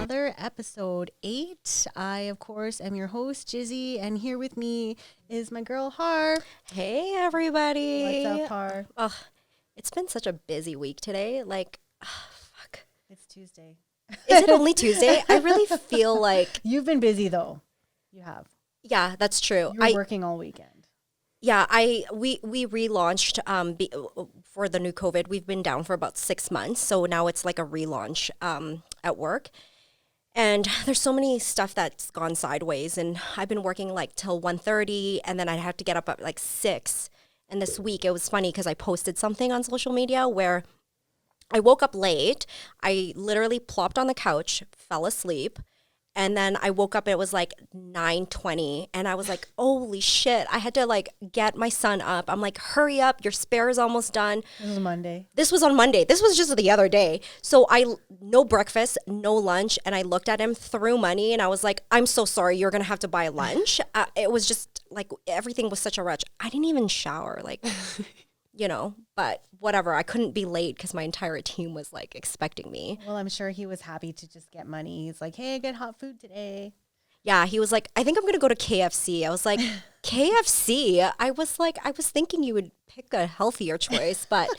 another episode 8. I, of course, am your host, Jizzy, and here with me is my girl, Har. Hey, everybody. What's up, Har? Oh, it's been such a busy week today. Like, fuck. It's Tuesday. Is it only Tuesday? I really feel like... You've been busy, though. You have. Yeah, that's true. You're working all weekend. Yeah, we relaunched for the new COVID. We've been down for about 6 months, so now it's like a relaunch at work. And there's so many stuff that's gone sideways, and I've been working like till 1:30, and then I'd have to get up at like 6. And this week, it was funny because I posted something on social media where I woke up late. I literally plopped on the couch, fell asleep. And then I woke up, it was like 9:20, and I was like, holy shit. I had to like get my son up. I'm like, hurry up, your spare is almost done. This was Monday. This was on Monday. This was just the other day. So no breakfast, no lunch, and I looked at him, threw money, and I was like, I'm so sorry, you're going to have to buy lunch. It was just like, everything was such a rush. I didn't even shower, like... but whatever. I couldn't be late because my entire team was like expecting me. Well, I'm sure he was happy to just get money. He's like, hey, I get hot food today. Yeah, he was like, I think I'm going to go to KFC. I was like, KFC? I was thinking you would pick a healthier choice, but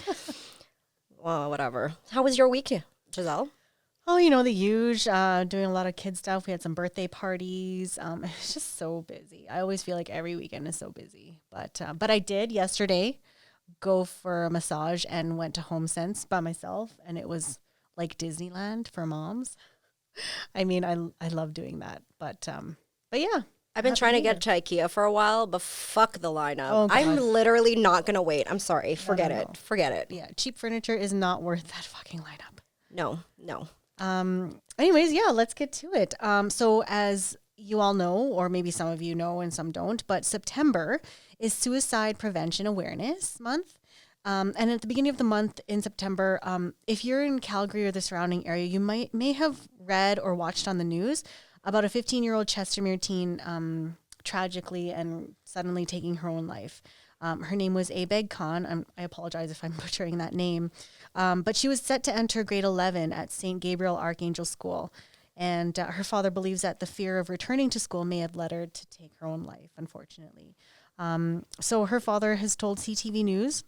well, whatever. How was your week, Giselle? Oh, the huge, doing a lot of kid stuff. We had some birthday parties. It's just so busy. I always feel like every weekend is so busy. But I did yesterday go for a massage and went to HomeSense by myself, and it was like Disneyland for moms. I mean, I love doing that, but yeah. I've been trying to get to IKEA for a while, but fuck the lineup. Oh, I'm literally not going to wait. I'm sorry. Forget No. it. Forget it. Yeah, cheap furniture is not worth that fucking lineup. No. Anyways, yeah, let's get to it. So as you all know, or maybe some of you know and some don't, but September is Suicide Prevention Awareness Month. And at the beginning of the month in September, if you're in Calgary or the surrounding area, you may have read or watched on the news about a 15-year-old Chestermere teen tragically and suddenly taking her own life. Her name was Abeg Khan. I apologize if I'm butchering that name. But she was set to enter grade 11 at St. Gabriel Archangel School. And her father believes that the fear of returning to school may have led her to take her own life, unfortunately. So her father has told CTV News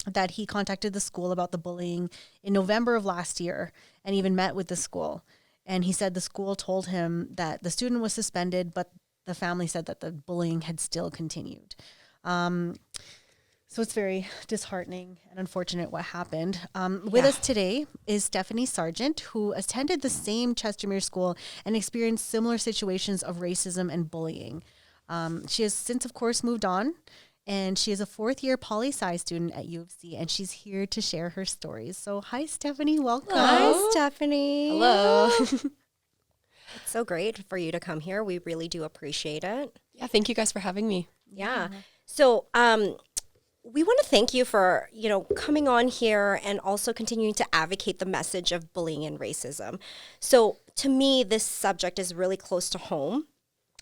that he contacted the school about the bullying in November of last year and even met with the school. And he said the school told him that the student was suspended, but the family said that the bullying had still continued. So it's very disheartening and unfortunate what happened. With us today is Stephanie Sargeant, who attended the same Chestermere school and experienced similar situations of racism and bullying. She has since, of course, moved on, and she is a fourth-year poli-sci student at U of C, and she's here to share her stories. So hi, Stephanie. Welcome. Hi, Stephanie. Hello. It's so great for you to come here. We really do appreciate it. Yeah, thank you guys for having me. Yeah. So we want to thank you for, coming on here and also continuing to advocate the message of bullying and racism. So to me, this subject is really close to home.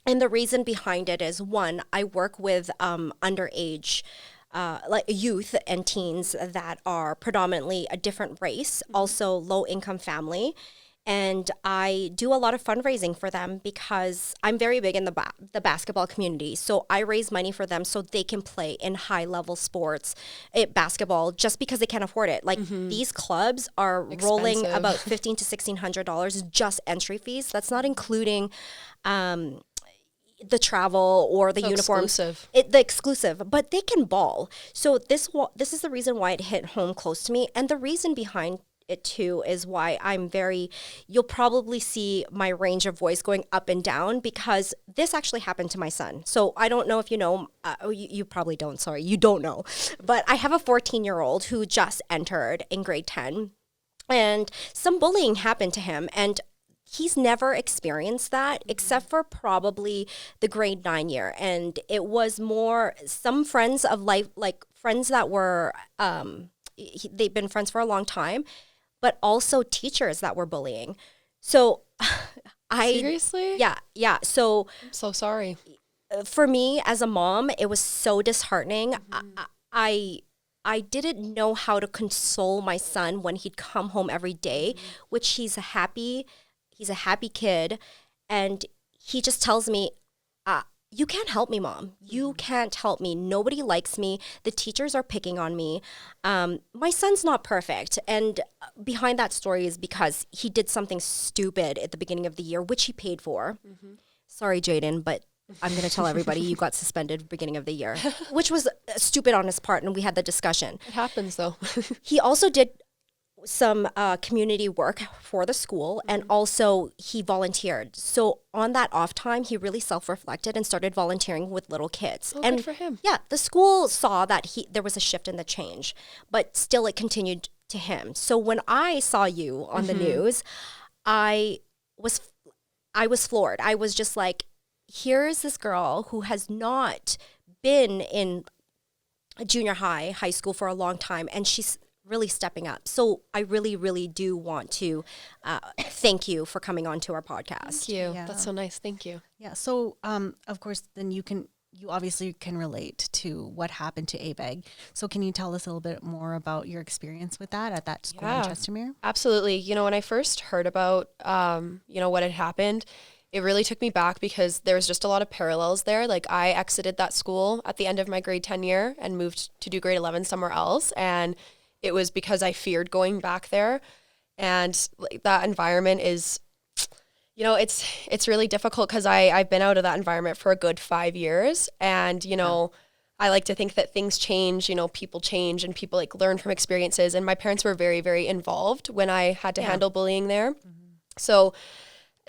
And the reason behind it is, one, I work with underage like youth and teens that are predominantly a different race, also low-income family. And I do a lot of fundraising for them because I'm very big in the basketball community. So I raise money for them so they can play in high-level sports, basketball, just because they can't afford it. Like these clubs are rolling about $1,500 to $1,600 just entry fees. That's not including the travel or the uniform. The exclusive, but they can ball. So this is the reason why it hit home close to me, and the reason behind it too is why you'll probably see my range of voice going up and down because this actually happened to my son. So I don't know if you know, you probably don't, sorry, you don't know, but I have a 14-year-old who just entered in grade 10 and some bullying happened to him, and he's never experienced that except for probably the grade 9 year. And it was more some friends of life, like friends that were, they've been friends for a long time, but also teachers that were bullying. So Seriously? Yeah. So I'm so sorry. For me as a mom, it was so disheartening. I didn't know how to console my son when he'd come home every day, which he's happy. He's a happy kid. And he just tells me, you can't help me, Mom. You can't help me. Nobody likes me. The teachers are picking on me. My son's not perfect. And behind that story is because he did something stupid at the beginning of the year, which he paid for. Sorry, Jaden, but I'm going to tell everybody you got suspended beginning of the year, which was stupid on his part. And we had the discussion. It happens, though. He also did some community work for the school, and also he volunteered. So on that off time, he really self-reflected and started volunteering with little kids. Oh, and good for him. Yeah, the school saw that there was a shift in the change, but still it continued to him. So when I saw you on the news, I was floored. I was just like, here is this girl who has not been in a junior high school for a long time, and she's really stepping up. So I really, really do want to thank you for coming on to our podcast. Thank you. Yeah. That's so nice. Thank you. Yeah. So, of course, then you obviously can relate to what happened to ABEG. So can you tell us a little bit more about your experience with that at that school in Chestermere? Absolutely. You know, when I first heard about, what had happened, it really took me back because there was just a lot of parallels there. Like, I exited that school at the end of my grade 10 year and moved to do grade 11 somewhere else. And it was because I feared going back there. And like, that environment is, it's really difficult because I've been out of that environment for a good 5 years. And, I like to think that things change, people change and people like learn from experiences. And my parents were very, very involved when I had to handle bullying there. So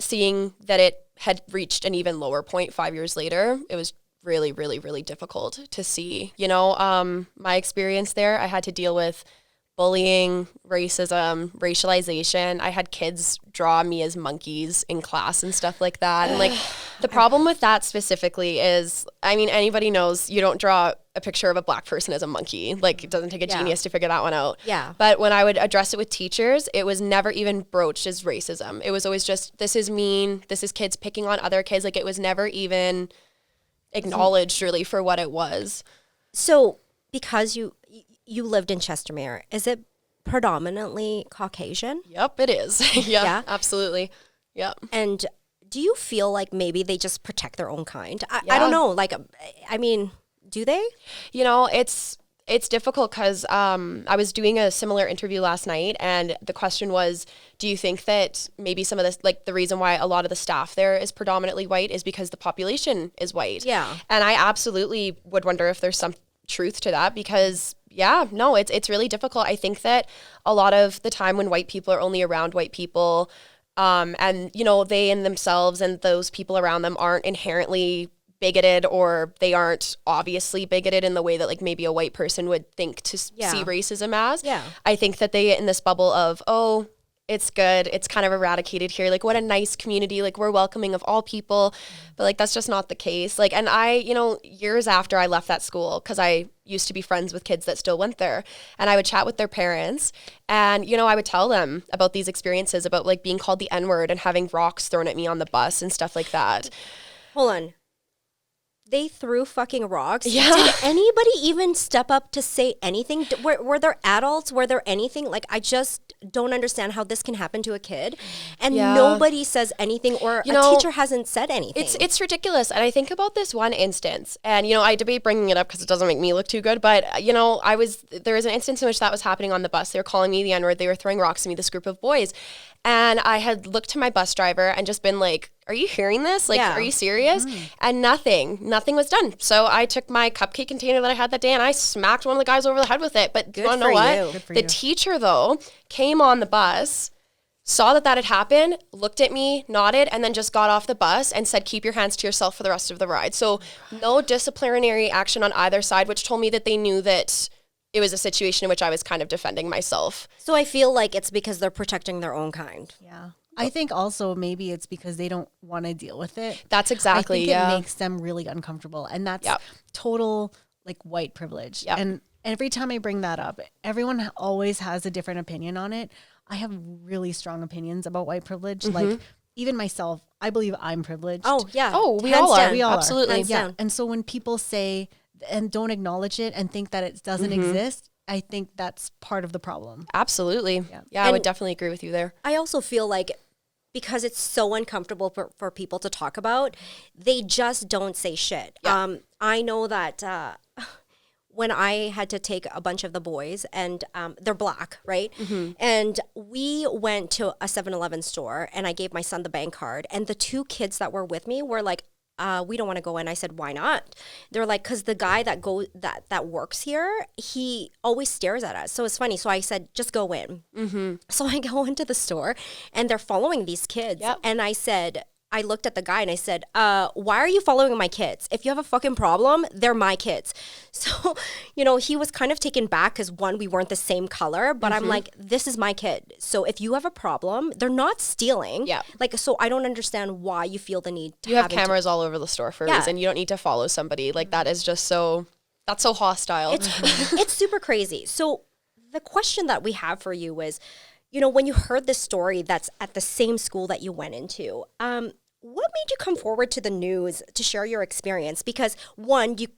seeing that it had reached an even lower point 5 years later, it was really, really, really difficult to see. My experience there, I had to deal with bullying, racism, racialization. I had kids draw me as monkeys in class and stuff like that. And like the problem with that specifically is, anybody knows you don't draw a picture of a black person as a monkey. Like, it doesn't take a genius to figure that one out. Yeah. But when I would address it with teachers, it was never even broached as racism. It was always just, this is mean. This is kids picking on other kids. Like, it was never even acknowledged really for what it was. So because you lived in Chestermere, is it predominantly Caucasian? Yep, it is. Yeah, absolutely. Yep. And do you feel like maybe they just protect their own kind? I don't know. Like, do they? It's difficult because I was doing a similar interview last night, and the question was, do you think that maybe some of this, like the reason why a lot of the staff there is predominantly white is because the population is white? Yeah. And I absolutely would wonder if there's some truth to that because it's really difficult. I think that a lot of the time when white people are only around white people, and they in themselves and those people around them aren't inherently bigoted, or they aren't obviously bigoted in the way that like maybe a white person would think to see racism as. Yeah. I think that they get in this bubble of, oh, it's good, it's kind of eradicated here, like what a nice community, like we're welcoming of all people, but like that's just not the case. Like, and I, years after I left that school, because I used to be friends with kids that still went there, and I would chat with their parents, and I would tell them about these experiences, about like being called the N-word and having rocks thrown at me on the bus and stuff like that. Hold on. They threw fucking rocks. Yeah. Did anybody even step up to say anything? Were there adults? Were there anything? Like, I just don't understand how this can happen to a kid. And nobody says anything, or a teacher hasn't said anything. It's ridiculous. And I think about this one instance, and, I debate bringing it up because it doesn't make me look too good. But, there was an instance in which that was happening on the bus. They were calling me the N-word. They were throwing rocks at me, this group of boys. And I had looked to my bus driver and just been like, are you hearing this? Like, are you serious? And nothing was done. So I took my cupcake container that I had that day and I smacked one of the guys over the head with it. But you want to know what? The teacher, though, came on the bus, saw that had happened, looked at me, nodded, and then just got off the bus and said, keep your hands to yourself for the rest of the ride. So no disciplinary action on either side, which told me that they knew that it was a situation in which I was kind of defending myself. So I feel like it's because they're protecting their own kind. Yeah. I think also maybe it's because they don't want to deal with it. That's exactly, I think it makes them really uncomfortable. And that's total like white privilege. Yep. And every time I bring that up, everyone always has a different opinion on it. I have really strong opinions about white privilege. Like even myself, I believe I'm privileged. Oh, yeah. Oh, we all are. We all Absolutely. are. Yeah. And so when people say and don't acknowledge it and think that it doesn't exist, I think that's part of the problem. Absolutely. Yeah, I would definitely agree with you there. I also feel like because it's so uncomfortable for people to talk about, they just don't say shit. Yeah. I know that when I had to take a bunch of the boys, and they're black, right? Mm-hmm. And we went to a 7-Eleven store, and I gave my son the bank card, and the 2 kids that were with me were like, we don't want to go in. I said, why not? They're like, because the guy that works here, he always stares at us. So it's funny. So I said, just go in. Mm-hmm. So I go into the store, and they're following these kids. Yep. And I looked at the guy and I said, why are you following my kids? If you have a fucking problem, they're my kids. So, he was kind of taken back because, one, we weren't the same color, but I'm like, this is my kid. So if you have a problem, they're not stealing. Yeah. Like, so I don't understand why you feel the need to have cameras all over the store for a reason. You don't need to follow somebody. Like, that is just that's so hostile. It's super crazy. So the question that we have for you is, when you heard this story that's at the same school that you went into, what made you come forward to the news to share your experience? Because, one, you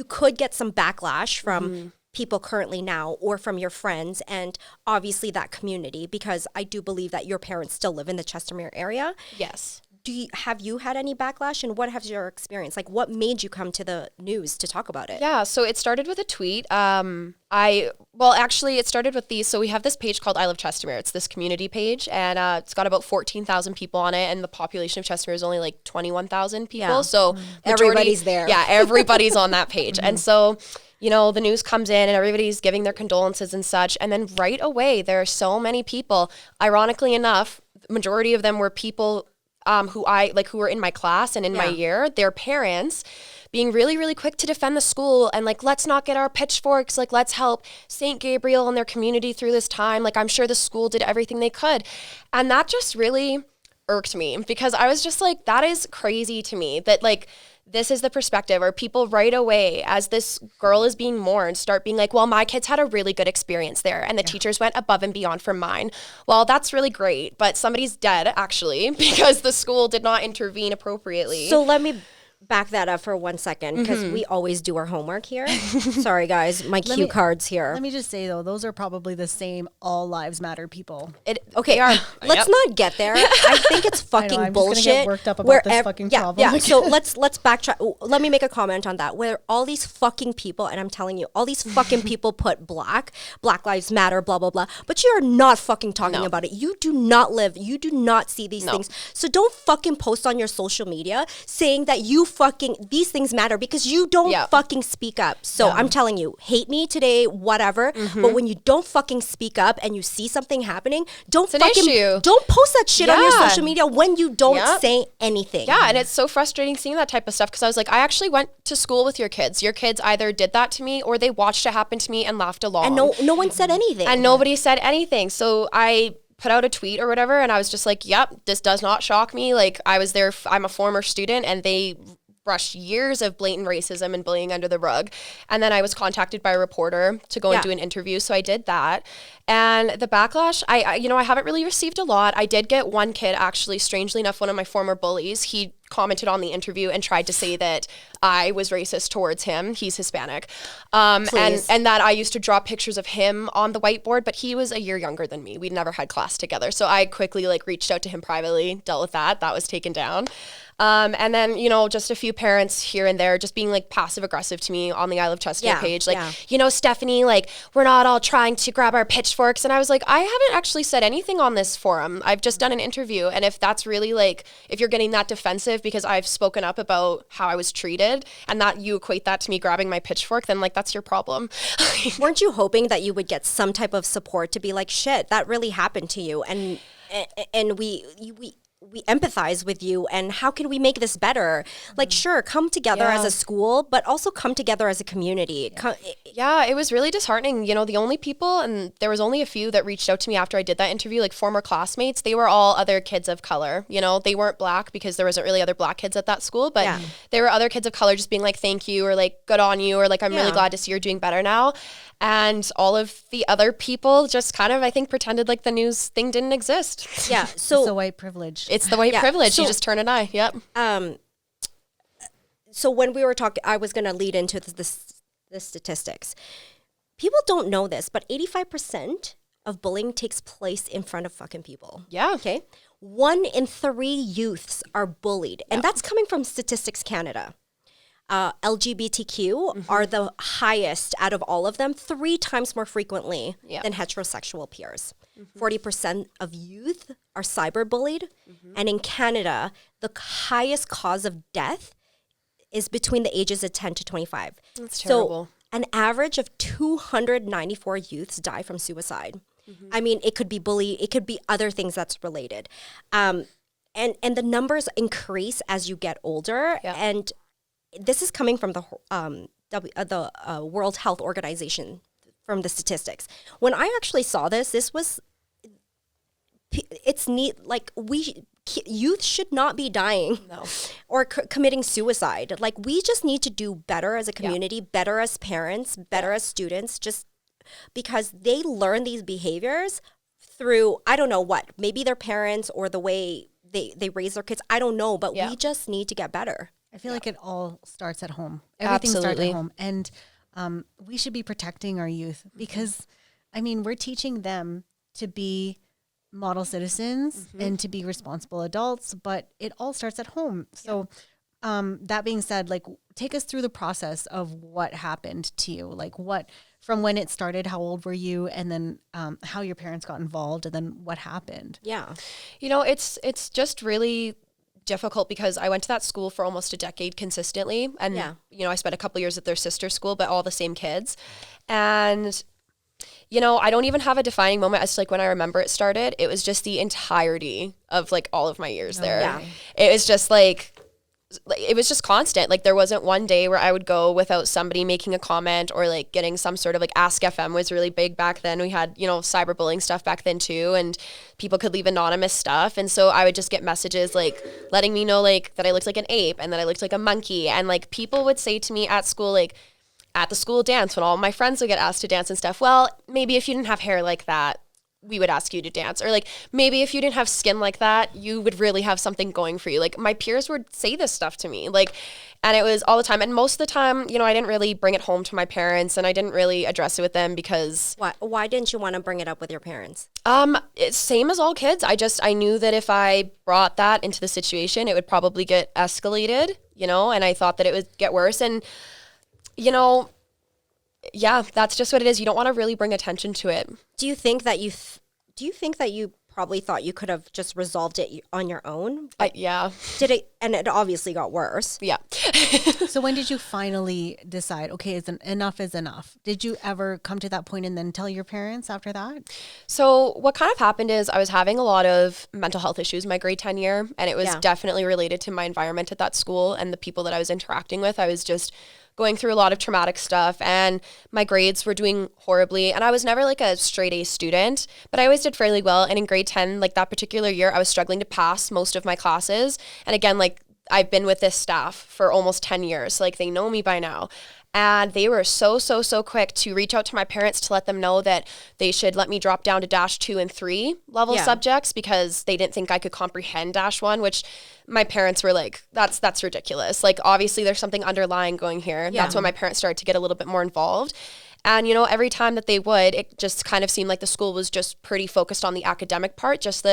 could get some backlash from people currently now or from your friends and obviously that community, because I do believe that your parents still live in the Chestermere area. Yes. Have you had any backlash, and what has your experience? Like, what made you come to the news to talk about it? Yeah, so it started with a tweet. It started with these. So we have this page called I Love Chestermere. It's this community page, and it's got about 14,000 people on it, and the population of Chestermere is only like 21,000 people. Yeah. So everybody's there. Yeah, everybody's on that page. And so, the news comes in and everybody's giving their condolences and such. And then right away, there are so many people. Ironically enough, the majority of them were people who were in my class and in my year, their parents being really, really quick to defend the school and like, let's not get our pitchforks, like let's help St. Gabriel and their community through this time. Like, I'm sure the school did everything they could. And that just really irked me, because I was just like, that is crazy to me that like, this is the perspective, or people right away as this girl is being mourned start being like, well, my kids had a really good experience there and the teachers went above and beyond for mine. Well, that's really great, but somebody's dead actually because the school did not intervene appropriately. So let me back that up for 1 second, because we always do our homework here. Sorry guys, my cue cards here. Let me just say though, those are probably the same all lives matter people. Okay, let's not get there. I think it's fucking I'm bullshit. Just gonna get worked up about this fucking problem. Yeah. So let's backtrack. Let me make a comment on that. Where all these fucking people, and I'm telling you, all these fucking people put Black Lives Matter, blah blah blah, but you're not fucking talking about it. You do not live. You do not see these things. So don't fucking post on your social media saying that these things matter, because you don't fucking speak up. So I'm telling you, hate me today, whatever. But when you don't fucking speak up and you see something happening, don't post that shit on your social media when you don't say anything. Yeah, and it's so frustrating seeing that type of stuff, because I was like, I actually went to school with your kids. Your kids either did that to me or they watched it happen to me and laughed along. And no one said anything. And nobody said anything. So I put out a tweet or whatever, and I was just like, yep, this does not shock me. Like, I was there, I'm a former student, and they brushed years of blatant racism and bullying under the rug. And then I was contacted by a reporter to go and do an interview. So I did that. And the backlash, I haven't really received a lot. I did get one kid, actually, strangely enough, one of my former bullies. He commented on the interview and tried to say that I was racist towards him. He's Hispanic. And that I used to draw pictures of him on the whiteboard, but he was a year younger than me. We'd never had class together. So I quickly reached out to him privately, dealt with that. That was taken down. And then, just a few parents here and there just being passive aggressive to me on the I Love Chestermere page. Stephanie, we're not all trying to grab our pitchforks. And I was like, I haven't actually said anything on this forum. I've just done an interview. And if that's really if you're getting that defensive because I've spoken up about how I was treated and that you equate that to me grabbing my pitchfork, then that's your problem. Weren't you hoping that you would get some type of support to be like, shit, that really happened to you? And we empathize with you, and how can we make this better? Sure, come together as a school, but also come together as a community. It was really disheartening. The only people, and there was only a few that reached out to me after I did that interview, former classmates, they were all other kids of color. They weren't Black because there wasn't really other Black kids at that school, but they were other kids of color just being thank you, or good on you, or I'm really glad to see you're doing better now. And all of the other people just kind of, I think, pretended the news thing didn't exist. Yeah. So it's the white privilege. It's the white privilege. So, you just turn an eye. Yep. So when we were talking, I was going to lead into the statistics. People don't know this, but 85% of bullying takes place in front of fucking people. Yeah. Okay. 1 in 3 youths are bullied. And that's coming from Statistics Canada. LGBTQ are the highest out of all of them, 3 times more frequently than heterosexual peers. 40% of youth are cyberbullied. And in Canada, the highest cause of death is between the ages of 10 to 25. That's terrible. So an average of 294 youths die from suicide. I mean, it could be bullying, it could be other things that's related. And the numbers increase as you get older. And this is coming from the World Health Organization, from the statistics. When I actually saw this was, it's neat, like youth should not be dying or committing suicide. Like, we just need to do better as a community, better as parents, better as students, just because they learn these behaviors through, I don't know what, maybe their parents or the way they raise their kids. I don't know, but we just need to get better. I feel like it all starts at home. Everything starts at home. And we should be protecting our youth because, I mean, we're teaching them to be model citizens and to be responsible adults, but it all starts at home. So that being said, like, take us through the process of what happened to you, like from when it started, how old were you, and then how your parents got involved, and then what happened. Yeah. You know, it's just really difficult because I went to that school for almost a decade consistently. And, you know, I spent a couple years at their sister school, but all the same kids. And, you know, I don't even have a defining moment as to, like, when I remember it started. It was just the entirety of, like, all of my years there. Yeah. It was just like, it was just constant. Like, there wasn't one day where I would go without somebody making a comment or, like, getting some sort of, like, Ask FM was really big back then. We had, you know, cyberbullying stuff back then too, and people could leave anonymous stuff. And so I would just get messages, like, letting me know, like, that I looked like an ape and that I looked like a monkey. And, like, people would say to me at school, like, at the school dance, when all my friends would get asked to dance and stuff, well, maybe if you didn't have hair like that, we would ask you to dance. Or, like, maybe if you didn't have skin like that, you would really have something going for you. Like, my peers would say this stuff to me, like, and it was all the time. And most of the time, you know, I didn't really bring it home to my parents, and I didn't really address it with them because... Why didn't you want to bring it up with your parents? It's same as all kids. I knew that if I brought that into the situation, it would probably get escalated, you know, and I thought that it would get worse. And, you know, yeah, that's just what it is. You don't want to really bring attention to it. Do you think that you probably thought you could have just resolved it on your own? Yeah. Did it? And it obviously got worse. Yeah. So when did you finally decide, okay, enough is enough? Did you ever come to that point and then tell your parents after that? So what kind of happened is I was having a lot of mental health issues my grade 10 year, and it was definitely related to my environment at that school and the people that I was interacting with. I was just going through a lot of traumatic stuff, and my grades were doing horribly. And I was never like a straight A student, but I always did fairly well. And in grade 10, like that particular year, I was struggling to pass most of my classes. And again, like, I've been with this staff for almost 10 years. So, like, they know me by now. And they were so quick to reach out to my parents to let them know that they should let me drop down to -2 and 3 level subjects because they didn't think I could comprehend -1, which my parents were like, that's ridiculous. Like, obviously there's something underlying going here. That's when my parents started to get a little bit more involved. And, you know, every time that they would, it just kind of seemed like the school was just pretty focused on the academic part, just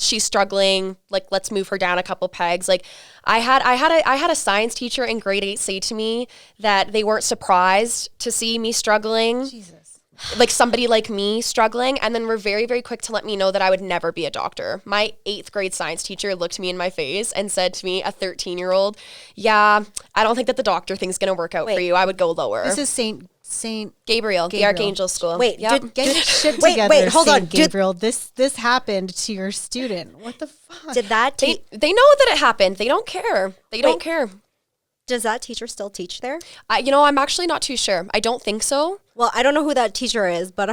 she's struggling, like, let's move her down a couple pegs. Like, I had a science teacher in grade 8 say to me that they weren't surprised to see me struggling. Jesus. Like, somebody like me struggling, and then were very, very quick to let me know that I would never be a doctor. My 8th grade science teacher looked me in my face and said to me, a 13-year-old, yeah, I don't think that the doctor thing's going to work out for you. I would go lower. This is Saint Gabriel, the Archangel School. Wait, get your shit together. Hold on, Gabriel. This happened to your student. What the fuck? Did that they know that it happened. They don't care. They don't care. Does that teacher still teach there? You know, I'm actually not too sure. I don't think so. Well, I don't know who that teacher is, but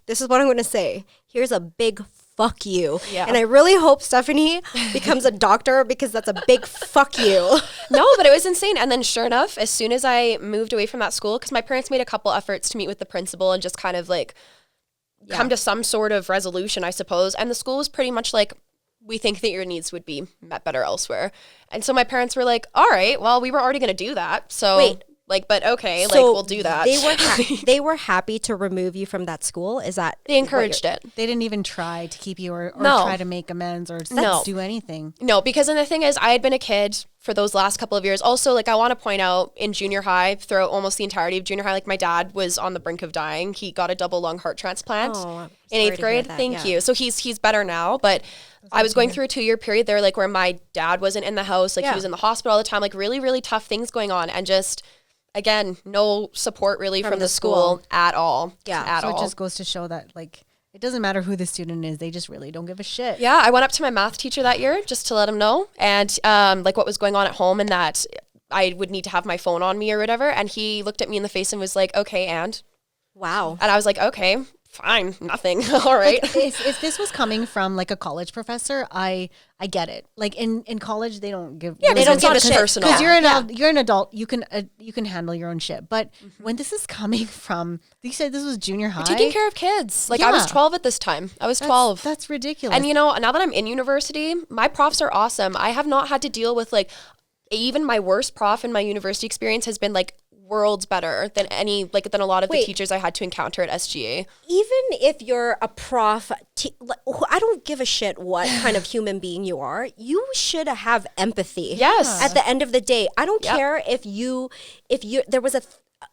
this is what I'm going to say. Here's a big fuck you. Yeah. And I really hope Stephanie becomes a doctor because that's a big fuck you. No, but it was insane. And then sure enough, as soon as I moved away from that school, because my parents made a couple efforts to meet with the principal and just kind of like come to some sort of resolution, I suppose. And the school was pretty much like, we think that your needs would be met better elsewhere. And so my parents were like, all right, well, we were already going to do that. So wait, Like, but okay, So like we'll do that. They were happy to remove you from that school. Is that they encouraged it? They didn't even try to keep you or No. try to make amends or do anything. No, because then the thing is, I had been a kid for those last couple of years. Also, like I want to point out in junior high, throughout almost the entirety of junior high, like my dad was on the brink of dying. He got a double lung heart transplant in 8th grade. Thank you. So he's better now, but I was going through a 2-year period there, like where my dad wasn't in the house, like he was in the hospital all the time, like really, really tough things going on, and just again, no support really from the school at all. Yeah, at all. So it just goes to show that like it doesn't matter who the student is; they just really don't give a shit. Yeah, I went up to my math teacher that year just to let him know, and like what was going on at home, and that I would need to have my phone on me or whatever. And he looked at me in the face and was like, "Okay, and." Wow. And I was like, "Okay, fine, nothing, all right." Like, if this was coming from like a college professor, I get it. Like in college, they don't give. Yeah, they don't give a shit personal. because you're an adult. You can handle your own shit. But when this is coming from, you said this was junior high. Taking care of kids. Like I was 12 at this time. I was 12. That's ridiculous. And you know, now that I'm in university, my profs are awesome. I have not had to deal with like, even my worst prof in my university experience has been like worlds better than than a lot of the teachers I had to encounter at SGA. Even if you're a prof, I don't give a shit what kind of human being you are. You should have empathy. Yes. At the end of the day, I don't care if there was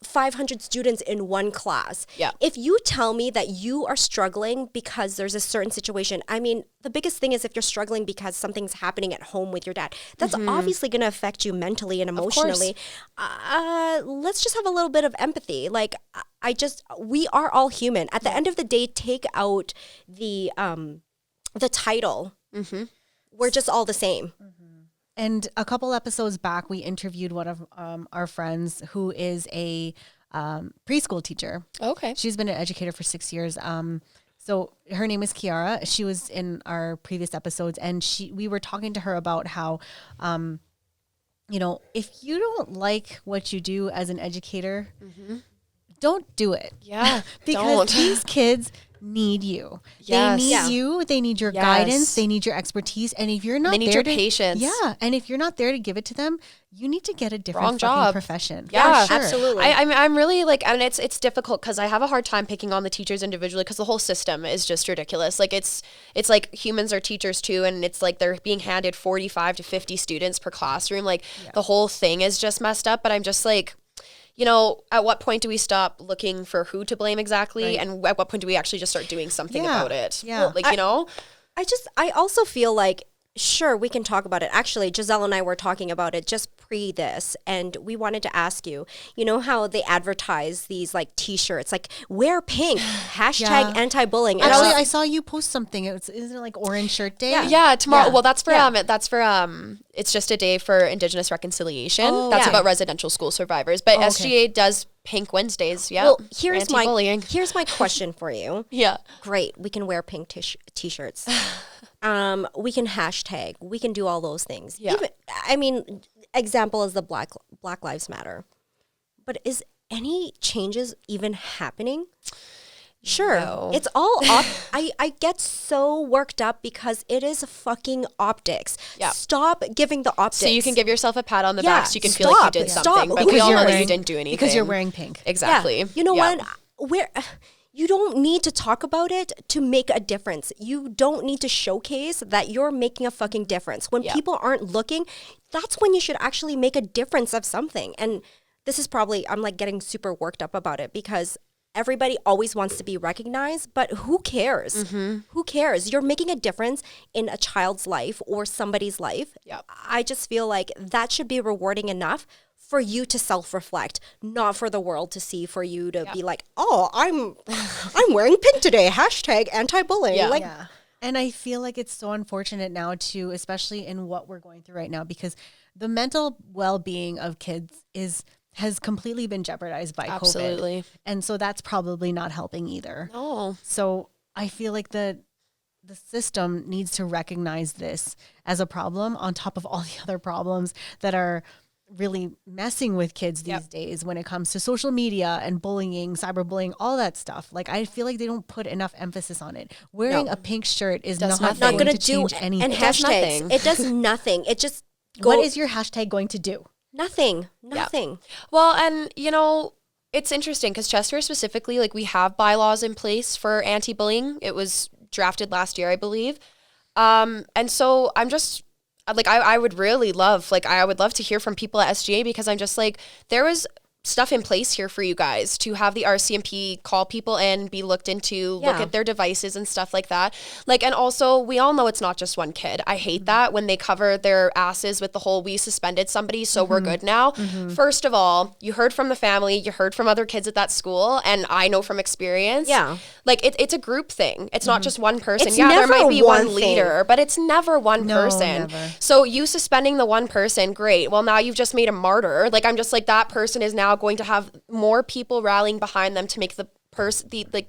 500 students in one class. Yeah. If you tell me that you are struggling because there's a certain situation, I mean, the biggest thing is if you're struggling because something's happening at home with your dad, that's obviously going to affect you mentally and emotionally. Let's just have a little bit of empathy. Like, we are all human. At the end of the day, take out the title. We're just all the same. And a couple episodes back, we interviewed one of our friends who is a preschool teacher. Okay. She's been an educator for 6 years. So her name is Kiara. She was in our previous episodes, and we were talking to her about how, if you don't like what you do as an educator, don't do it. Yeah. Because these kids need you. Yes. They need you. They need your guidance. They need your expertise. And if you're not they need your patience. Yeah. And if you're not there to give it to them, you need to get a different Wrong job. profession. Yeah, sure. Absolutely. I'm really like, and it's difficult because I have a hard time picking on the teachers individually because the whole system is just ridiculous. Like it's like humans are teachers too, and it's like they're being handed 45 to 50 students per classroom. Like the whole thing is just messed up. But I'm just like, at what point do we stop looking for who to blame exactly? Right. And at what point do we actually just start doing something about it? Yeah. Like, I also feel like, sure, we can talk about it. Actually, Giselle and I were talking about it just pre this, and we wanted to ask you, you know how they advertise these like t-shirts, like wear pink, hashtag anti-bullying. Actually, I saw you post something. Isn't it like Orange Shirt Day? Yeah, tomorrow. Yeah. Well, that's for it's just a day for Indigenous reconciliation. That's about residential school survivers. But SGA does Pink Wednesdays. Yeah. Well, here's my question for you. Yeah. Great. We can wear pink t-shirts. We can hashtag. We can do all those things. Yeah. Example is the Black Lives Matter. But is any changes even happening? Sure. No. It's all I get so worked up because it is fucking optics. Yeah. Stop giving the optics. So you can give yourself a pat on the back so you can feel like you did something. But we all know that you didn't do anything. Because you're wearing pink. Exactly. Yeah. You know what? You don't need to talk about it to make a difference. You don't need to showcase that you're making a fucking difference. When people aren't looking, that's when you should actually make a difference of something. And this is probably, I'm like getting super worked up about it because everybody always wants to be recognized, but who cares? Who cares? You're making a difference in a child's life or somebody's life. Yep. I just feel like that should be rewarding enough for you to self-reflect, not for the world to see, for you to be like, oh, I'm wearing pink today, hashtag anti-bullying. Yeah. And I feel like it's so unfortunate now too, especially in what we're going through right now, because the mental well-being of kids has completely been jeopardized by COVID. And so that's probably not helping either. No. So I feel like the system needs to recognize this as a problem on top of all the other problems that are really messing with kids these days when it comes to social media and bullying, cyberbullying, all that stuff. Like, I feel like they don't put enough emphasis on it. Wearing a pink shirt is not going to change anything. And hashtags, it does nothing. It just what is your hashtag going to do? Nothing. Yeah. Well, and, you know, it's interesting because Chestermere specifically, like, we have bylaws in place for anti-bullying. It was drafted last year, I believe. And so I'm just, like, I would really love, like, I would love to hear from people at SGA, because I'm just like, there was stuff in place here for you guys to have the RCMP call people in, be looked into, look at their devices and stuff like that. Like, and also we all know it's not just one kid. I hate that when they cover their asses with the whole, we suspended somebody, so we're good now. First of all, you heard from the family, you heard from other kids at that school, and I know from experience, like it's a group thing. It's not just one person. It's there might be one thing. leader, but it's never one person. Never. So you suspending the one person, great. Well, now you've just made a martyr. Like, I'm just like, that person is now going to have more people rallying behind them to make the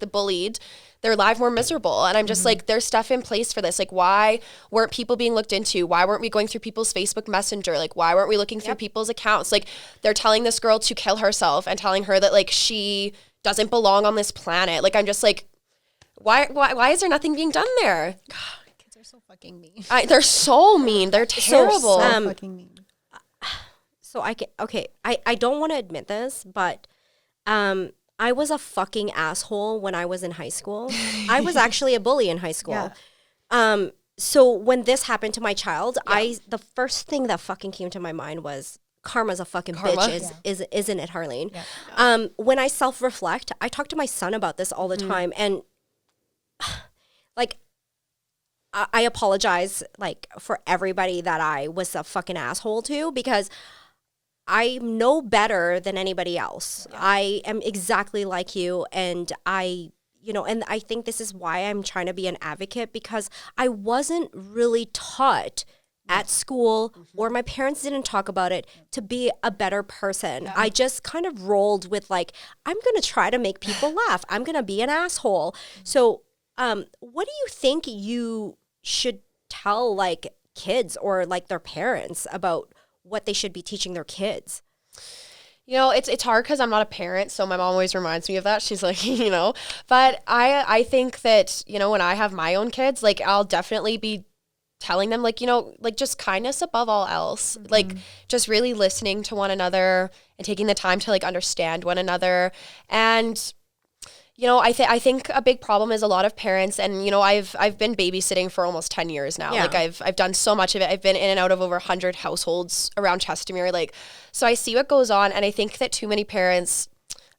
bullied, their life more miserable. And I'm just like, there's stuff in place for this. Like, why weren't people being looked into? Why weren't we going through people's Facebook Messenger? Like, why weren't we looking through people's accounts? Like, they're telling this girl to kill herself and telling her that, like, she doesn't belong on this planet. Like, I'm just like, why is there nothing being done there? God, kids are so fucking mean. They're so mean. They're terrible. So fucking mean. So I don't want to admit this, but I was a fucking asshole when I was in high school. I was actually a bully in high school. Yeah. So when this happened to my child, the first thing that fucking came to my mind was, karma's a fucking bitch, isn't it, Harleen? Yeah. When I self-reflect, I talk to my son about this all the time, and like, I apologize, like, for everybody that I was a fucking asshole to, because I know better than anybody else. Yeah. I am exactly like you, and I think this is why I'm trying to be an advocate, because I wasn't really taught at school, or my parents didn't talk about it, to be a better person. Yeah. I just kind of rolled with, like, I'm going to try to make people laugh. I'm going to be an asshole. So what do you think you should tell, like, kids or, like, their parents about what they should be teaching their kids? You know, it's hard because I'm not a parent, so my mom always reminds me of that. She's like, you know, but I think that, you know, when I have my own kids, like, I'll definitely be telling them, like, you know, like, just kindness above all else, like, just really listening to one another and taking the time to, like, understand one another. And you know, I think a big problem is a lot of parents, and, you know, I've been babysitting for almost 10 years now. Yeah. Like, I've done so much of it. I've been in and out of over 100 households around Chestermere. Like, so I see what goes on, and I think that too many parents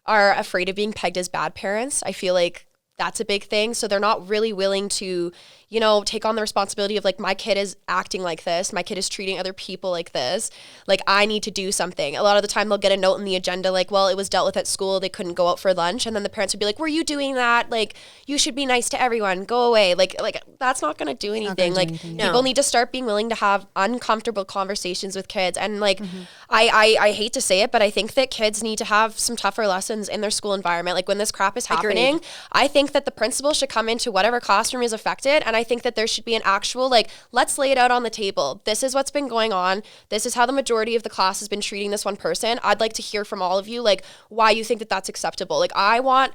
are afraid of being pegged as bad parents. I feel like that's a big thing. So they're not really willing to, you know, take on the responsibility of, like, my kid is acting like this. My kid is treating other people like this. Like, I need to do something. A lot of the time they'll get a note in the agenda, like, well, it was dealt with at school. They couldn't go out for lunch. And then the parents would be like, were you doing that? Like, you should be nice to everyone. Go away. Like that's not going to do anything. Like, people need to start being willing to have uncomfortable conversations with kids. And, like, I hate to say it, but I think that kids need to have some tougher lessons in their school environment. Like, when this crap is happening, I think that the principal should come into whatever classroom is affected, and I think that there should be an actual, like, let's lay it out on the table. This is what's been going on. This is how the majority of the class has been treating this one person. I'd like to hear from all of you, like, why you think that that's acceptable. Like, I want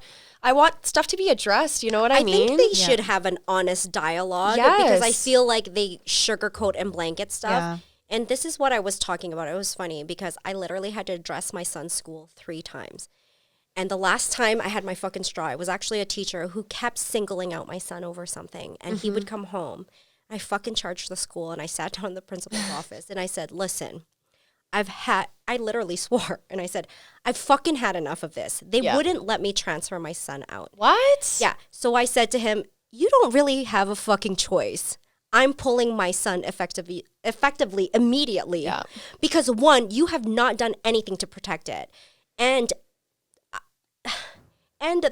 stuff to be addressed. You know what I mean? I think they should have an honest dialogue, because I feel like they sugarcoat and blanket stuff. Yeah. And this is what I was talking about. It was funny because I literally had to address my son's school 3 times. And the last time I had my fucking straw, it was actually a teacher who kept singling out my son over something. And he would come home. I fucking charged the school, and I sat down in the principal's office, and I said, listen, I literally swore, and I said, I've fucking had enough of this. They wouldn't let me transfer my son out. What? Yeah. So I said to him, you don't really have a fucking choice. I'm pulling my son effectively immediately. Yeah. Because, one, you have not done anything to protect it. And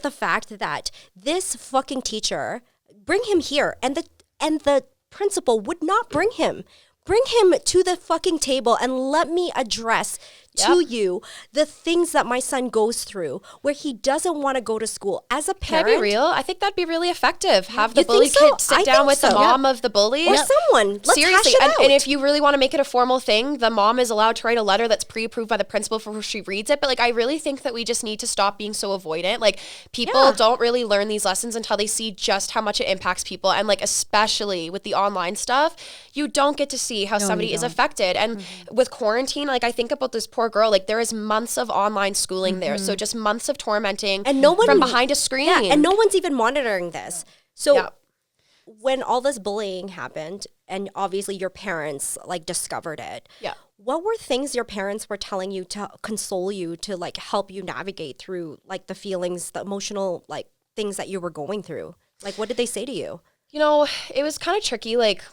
the fact that this fucking teacher, bring him here, and the principal would not bring him to the fucking table and let me address to you the things that my son goes through where he doesn't want to go to school. As a parent, can I be real? I think that'd be really effective. Have the You bully think so? kid sit I down think with the so. mom of the bully. or someone. Let's Seriously, hash it out. and if you really want to make it a formal thing, the mom is allowed to write a letter that's pre-approved by the principal before she reads it. But like, I really think that we just need to stop being so avoidant. Like, people don't really learn these lessons until they see just how much it impacts people. And like, especially with the online stuff, you don't get to see how somebody is affected. And with quarantine, like, I think about this poor girl, like there is months of online schooling there. So just months of tormenting and no one from behind a screen. Yeah, and no one's even monitoring this. So when all this bullying happened, and obviously your parents like discovered it, what were things your parents were telling you to console you, to like help you navigate through like the feelings, the emotional like things that you were going through? Like, what did they say to you? You know, it was kind of tricky. Like,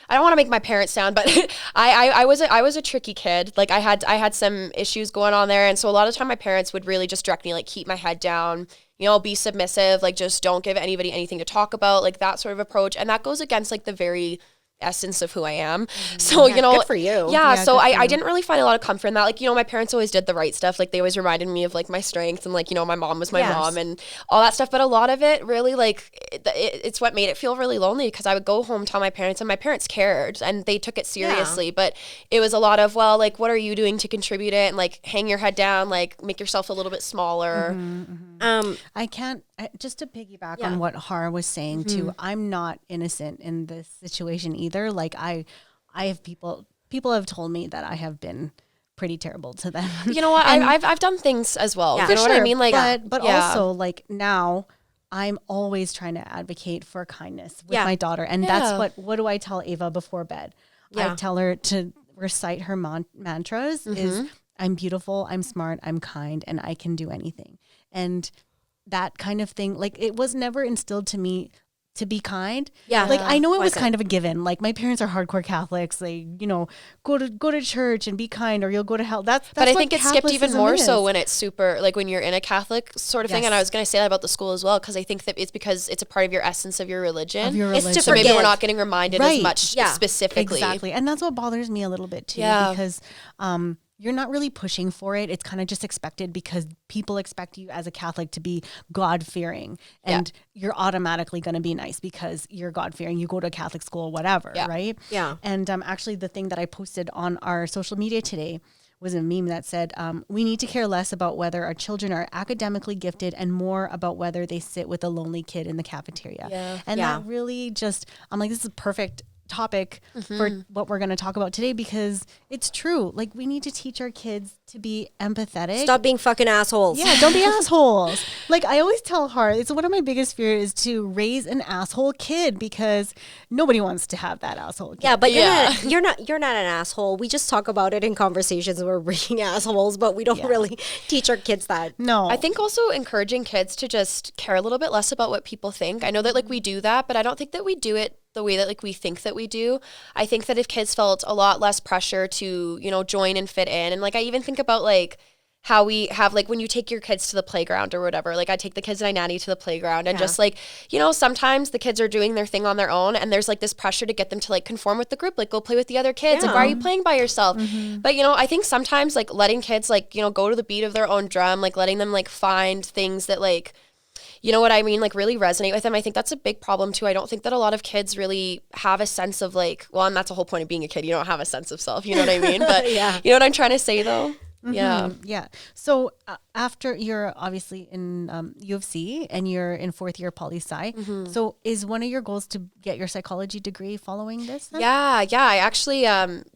I don't want to make my parents sound, but I was a tricky kid. Like, I had some issues going on there, and so a lot of the time my parents would really just direct me, like, keep my head down, you know, be submissive, like, just don't give anybody anything to talk about, like that sort of approach. And that goes against like the very essence of who I am. So, you know, good for you. So I didn't really find a lot of comfort in that. Like, you know, my parents always did the right stuff. Like, they always reminded me of like my strengths, and like, you know, my mom was my mom and all that stuff. But a lot of it really, like, it's what made it feel really lonely, because I would go home, tell my parents, and my parents cared and they took it seriously. But it was a lot of, well, like, what are you doing to contribute it? And like, hang your head down, like, make yourself a little bit smaller. Just to piggyback on what Har was saying too, I'm not innocent in this situation either. Like, I have people have told me that I have been pretty terrible to them. You know what? I've done things as well. You know what I mean? Like, but also like now I'm always trying to advocate for kindness with my daughter. And that's what do I tell Ava before bed? I tell her to recite her mantras is I'm beautiful, I'm smart, I'm kind, and I can do anything. And that kind of thing, like, it was never instilled to me to be kind. Like, I know it was kind of a given. Like, my parents are hardcore Catholics. They, you know, go to church and be kind or you'll go to hell. That's but I think it's skipped even more so when it's super, like, when you're in a Catholic sort of thing. And I was going to say that about the school as well, because I think that it's because it's a part of your essence of your religion. It's to so maybe we're not getting reminded as much specifically. Exactly. And that's what bothers me a little bit too, because you're not really pushing for it. It's kind of just expected because people expect you as a Catholic to be God-fearing, and you're automatically going to be nice because you're God-fearing. You go to a Catholic school, whatever, right? Yeah. And actually the thing that I posted on our social media today was a meme that said, we need to care less about whether our children are academically gifted and more about whether they sit with a lonely kid in the cafeteria. And that really just, I'm like, this is a perfect topic for what we're going to talk about today, because it's true. Like, we need to teach our kids to be empathetic. Stop being fucking assholes. Yeah, don't be assholes. Like, I always tell Har, it's one of my biggest fears is to raise an asshole kid, because nobody wants to have that asshole kid. Yeah, but you're not an asshole. We just talk about it in conversations where we're being assholes, but we don't really teach our kids that. No. I think also encouraging kids to just care a little bit less about what people think. I know that like we do that, but I don't think that we do it the way that like we think that we do. I think that if kids felt a lot less pressure to, you know, join and fit in, and like I even think about like how we have, like, when you take your kids to the playground or whatever, like I take the kids and I nanny to the playground, and just like, you know, sometimes the kids are doing their thing on their own and there's like this pressure to get them to like conform with the group, like go play with the other kids. Like, why are you playing by yourself? But, you know, I think sometimes like letting kids like, you know, go to the beat of their own drum, like letting them like find things that like, you know what I mean, like really resonate with them. I think that's a big problem too. I don't think that a lot of kids really have a sense of like, well, and that's the whole point of being a kid. You don't have a sense of self, you know what I mean? But you know what I'm trying to say though? Yeah. So after you're obviously in U of C and you're in fourth year poli-sci, so is one of your goals to get your psychology degree following this then? Yeah. I actually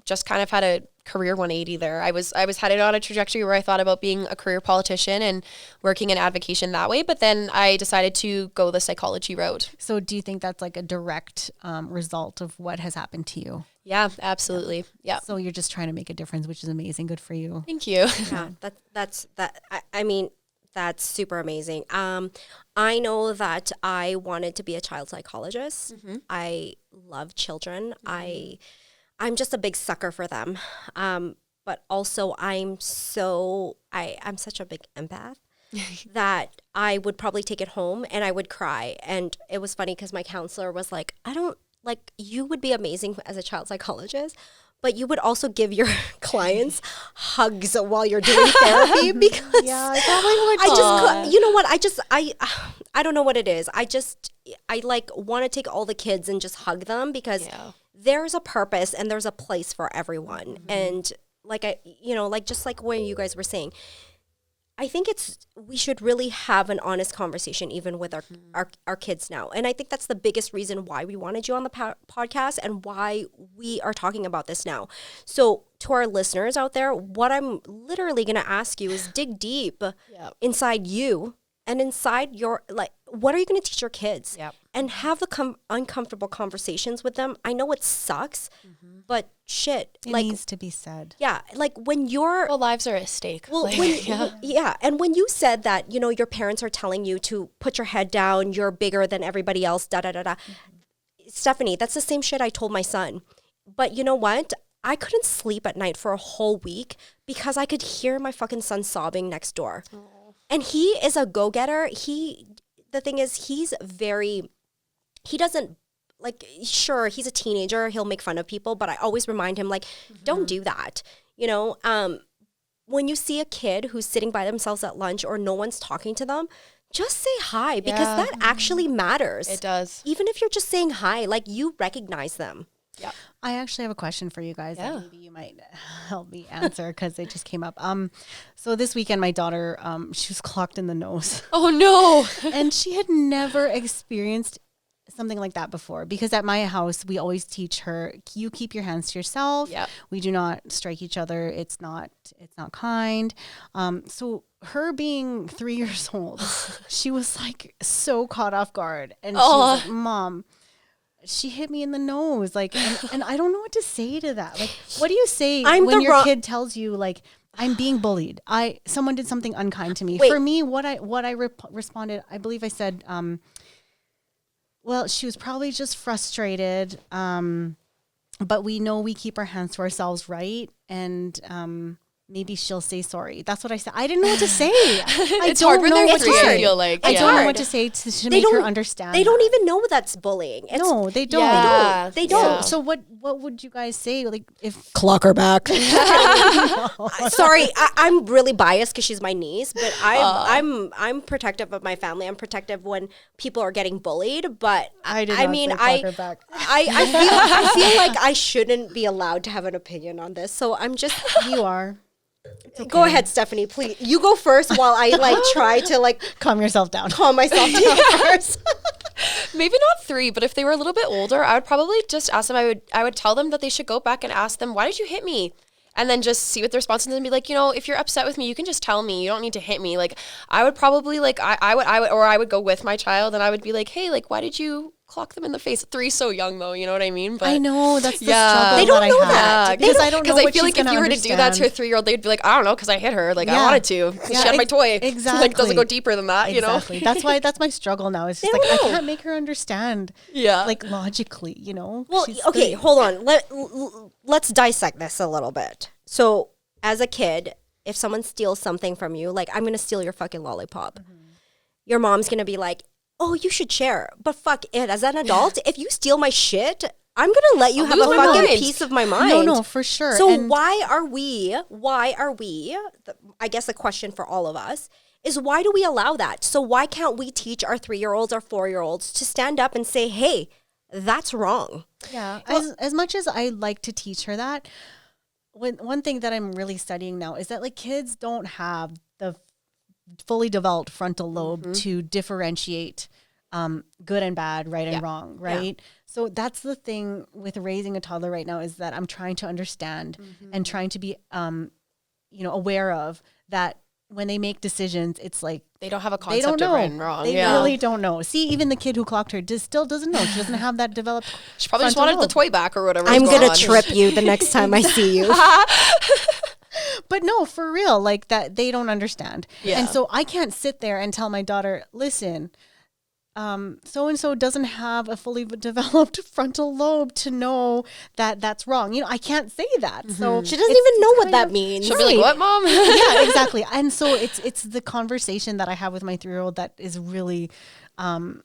just kind of had a career 180 there. I was headed on a trajectory where I thought about being a career politician and working in advocacy that way, but then I decided to go the psychology route. So do you think that's like a direct result of what has happened to you? Yeah, absolutely. Yeah. So you're just trying to make a difference, which is amazing. Good for you. Thank you. Yeah, I mean, that's super amazing. I know that I wanted to be a child psychologist. I love children. I'm just a big sucker for them. But also I'm such a big empath that I would probably take it home and I would cry. And it was funny because my counselor was like, you would be amazing as a child psychologist, but you would also give your clients hugs while you're doing therapy because I probably would. you know what? I don't know what it is. I like want to take all the kids and just hug them because there's a purpose and there's a place for everyone. And like just like what you guys were saying, I think we should really have an honest conversation even with our kids now. And I think that's the biggest reason why we wanted you on the podcast and why we are talking about this now. So to our listeners out there, what I'm literally going to ask you is dig deep inside you and inside your, like, what are you going to teach your kids? And have the uncomfortable conversations with them. I know it sucks, but shit. It needs to be said. Yeah. Like when you're... Well, lives are at stake. Well, and when you said that, your parents are telling you to put your head down, you're bigger than everybody else, Stephanie, that's the same shit I told my son. But you know what? I couldn't sleep at night for a whole week because I could hear my fucking son sobbing next door. Aww. And he is a go-getter. The thing is, he doesn't, like, sure, he's a teenager. He'll make fun of people, but I always remind him, like, don't do that. When you see a kid who's sitting by themselves at lunch or no one's talking to them, just say hi because that actually matters. It does. Even if you're just saying hi, like, you recognize them. Yeah. I actually have a question for you guys that maybe you might help me answer because it just came up. So this weekend, my daughter, she was clocked in the nose. Oh, no. And she had never experienced something like that before because at my house, we always teach her, you keep your hands to yourself. Yep. We do not strike each other. It's not kind. So her being 3 years old, she was like so caught off guard. And she was like, Mom, she hit me in the nose. Like, and I don't know what to say to that. Like, what do you say when your kid tells you, like, I'm being bullied? Someone did something unkind to me. For me, what I responded, I believe I said, well, she was probably just frustrated. But we know we keep our hands to ourselves, right? And maybe she'll say sorry. That's what I said. I didn't know what to say. It's hard when they're 3, I feel like. I don't know what to say to make her understand. They don't even know that's bullying. No, they don't. Yeah. They don't. Yeah. So what would you guys say? Like, if clock her back. Sorry, I'm really biased because she's my niece, but I'm protective of my family. I'm protective when people are getting bullied, but I feel like I shouldn't be allowed to have an opinion on this. So I'm just you are. Okay. Go ahead, Stephanie, please. You go first while I try to calm myself down first. Maybe not 3, but if they were a little bit older, I would probably just ask them. I would tell them that they should go back and ask them, why did you hit me? And then just see what the response is and be like, if you're upset with me, you can just tell me. You don't need to hit me. Like, I would probably I would go with my child and I would be like, hey, like, why did you clock them in the face? 3's so young though, you know what I mean? But I know that's the struggle. They don't know that because I don't know. Because I feel like if you were to do that to a 3-year-old, they'd be like, I don't know, because I hit her. Like I wanted to. She had my toy. Exactly. Like doesn't go deeper than that. Exactly. That's my struggle now. It's just I can't make her understand. Yeah. Like logically, Well, okay, hold on. Let's dissect this a little bit. So as a kid, if someone steals something from you, like I'm gonna steal your fucking lollipop, your mom's gonna be like, oh, you should share. But fuck it, as an adult, if you steal my shit, I'm going to let you have a fucking piece of my mind. No, for sure. So why are we, I guess the question for all of us is why do we allow that? So why can't we teach our 3-year-olds or 4-year-olds to stand up and say, hey, that's wrong? Yeah. As much as I like to teach her that, one thing that I'm really studying now is that kids don't have the fully developed frontal lobe to differentiate good and bad, right and wrong, right? Yeah. So that's the thing with raising a toddler right now is that I'm trying to understand and trying to be, aware of that when they make decisions, it's like they don't have a concept of right and wrong. They really don't know. See, even the kid who clocked her still doesn't know. She doesn't have that developed. She probably just wanted the toy back or whatever. I'm going to trip you the next time I see you. But no, for real, that they don't understand. Yeah. And so I can't sit there and tell my daughter, listen, so-and-so doesn't have a fully developed frontal lobe to know that that's wrong. I can't say that. So she doesn't even know what that means. She'll be like, what, Mom? Yeah, exactly. And so it's the conversation that I have with my 3-year-old that is really, I'm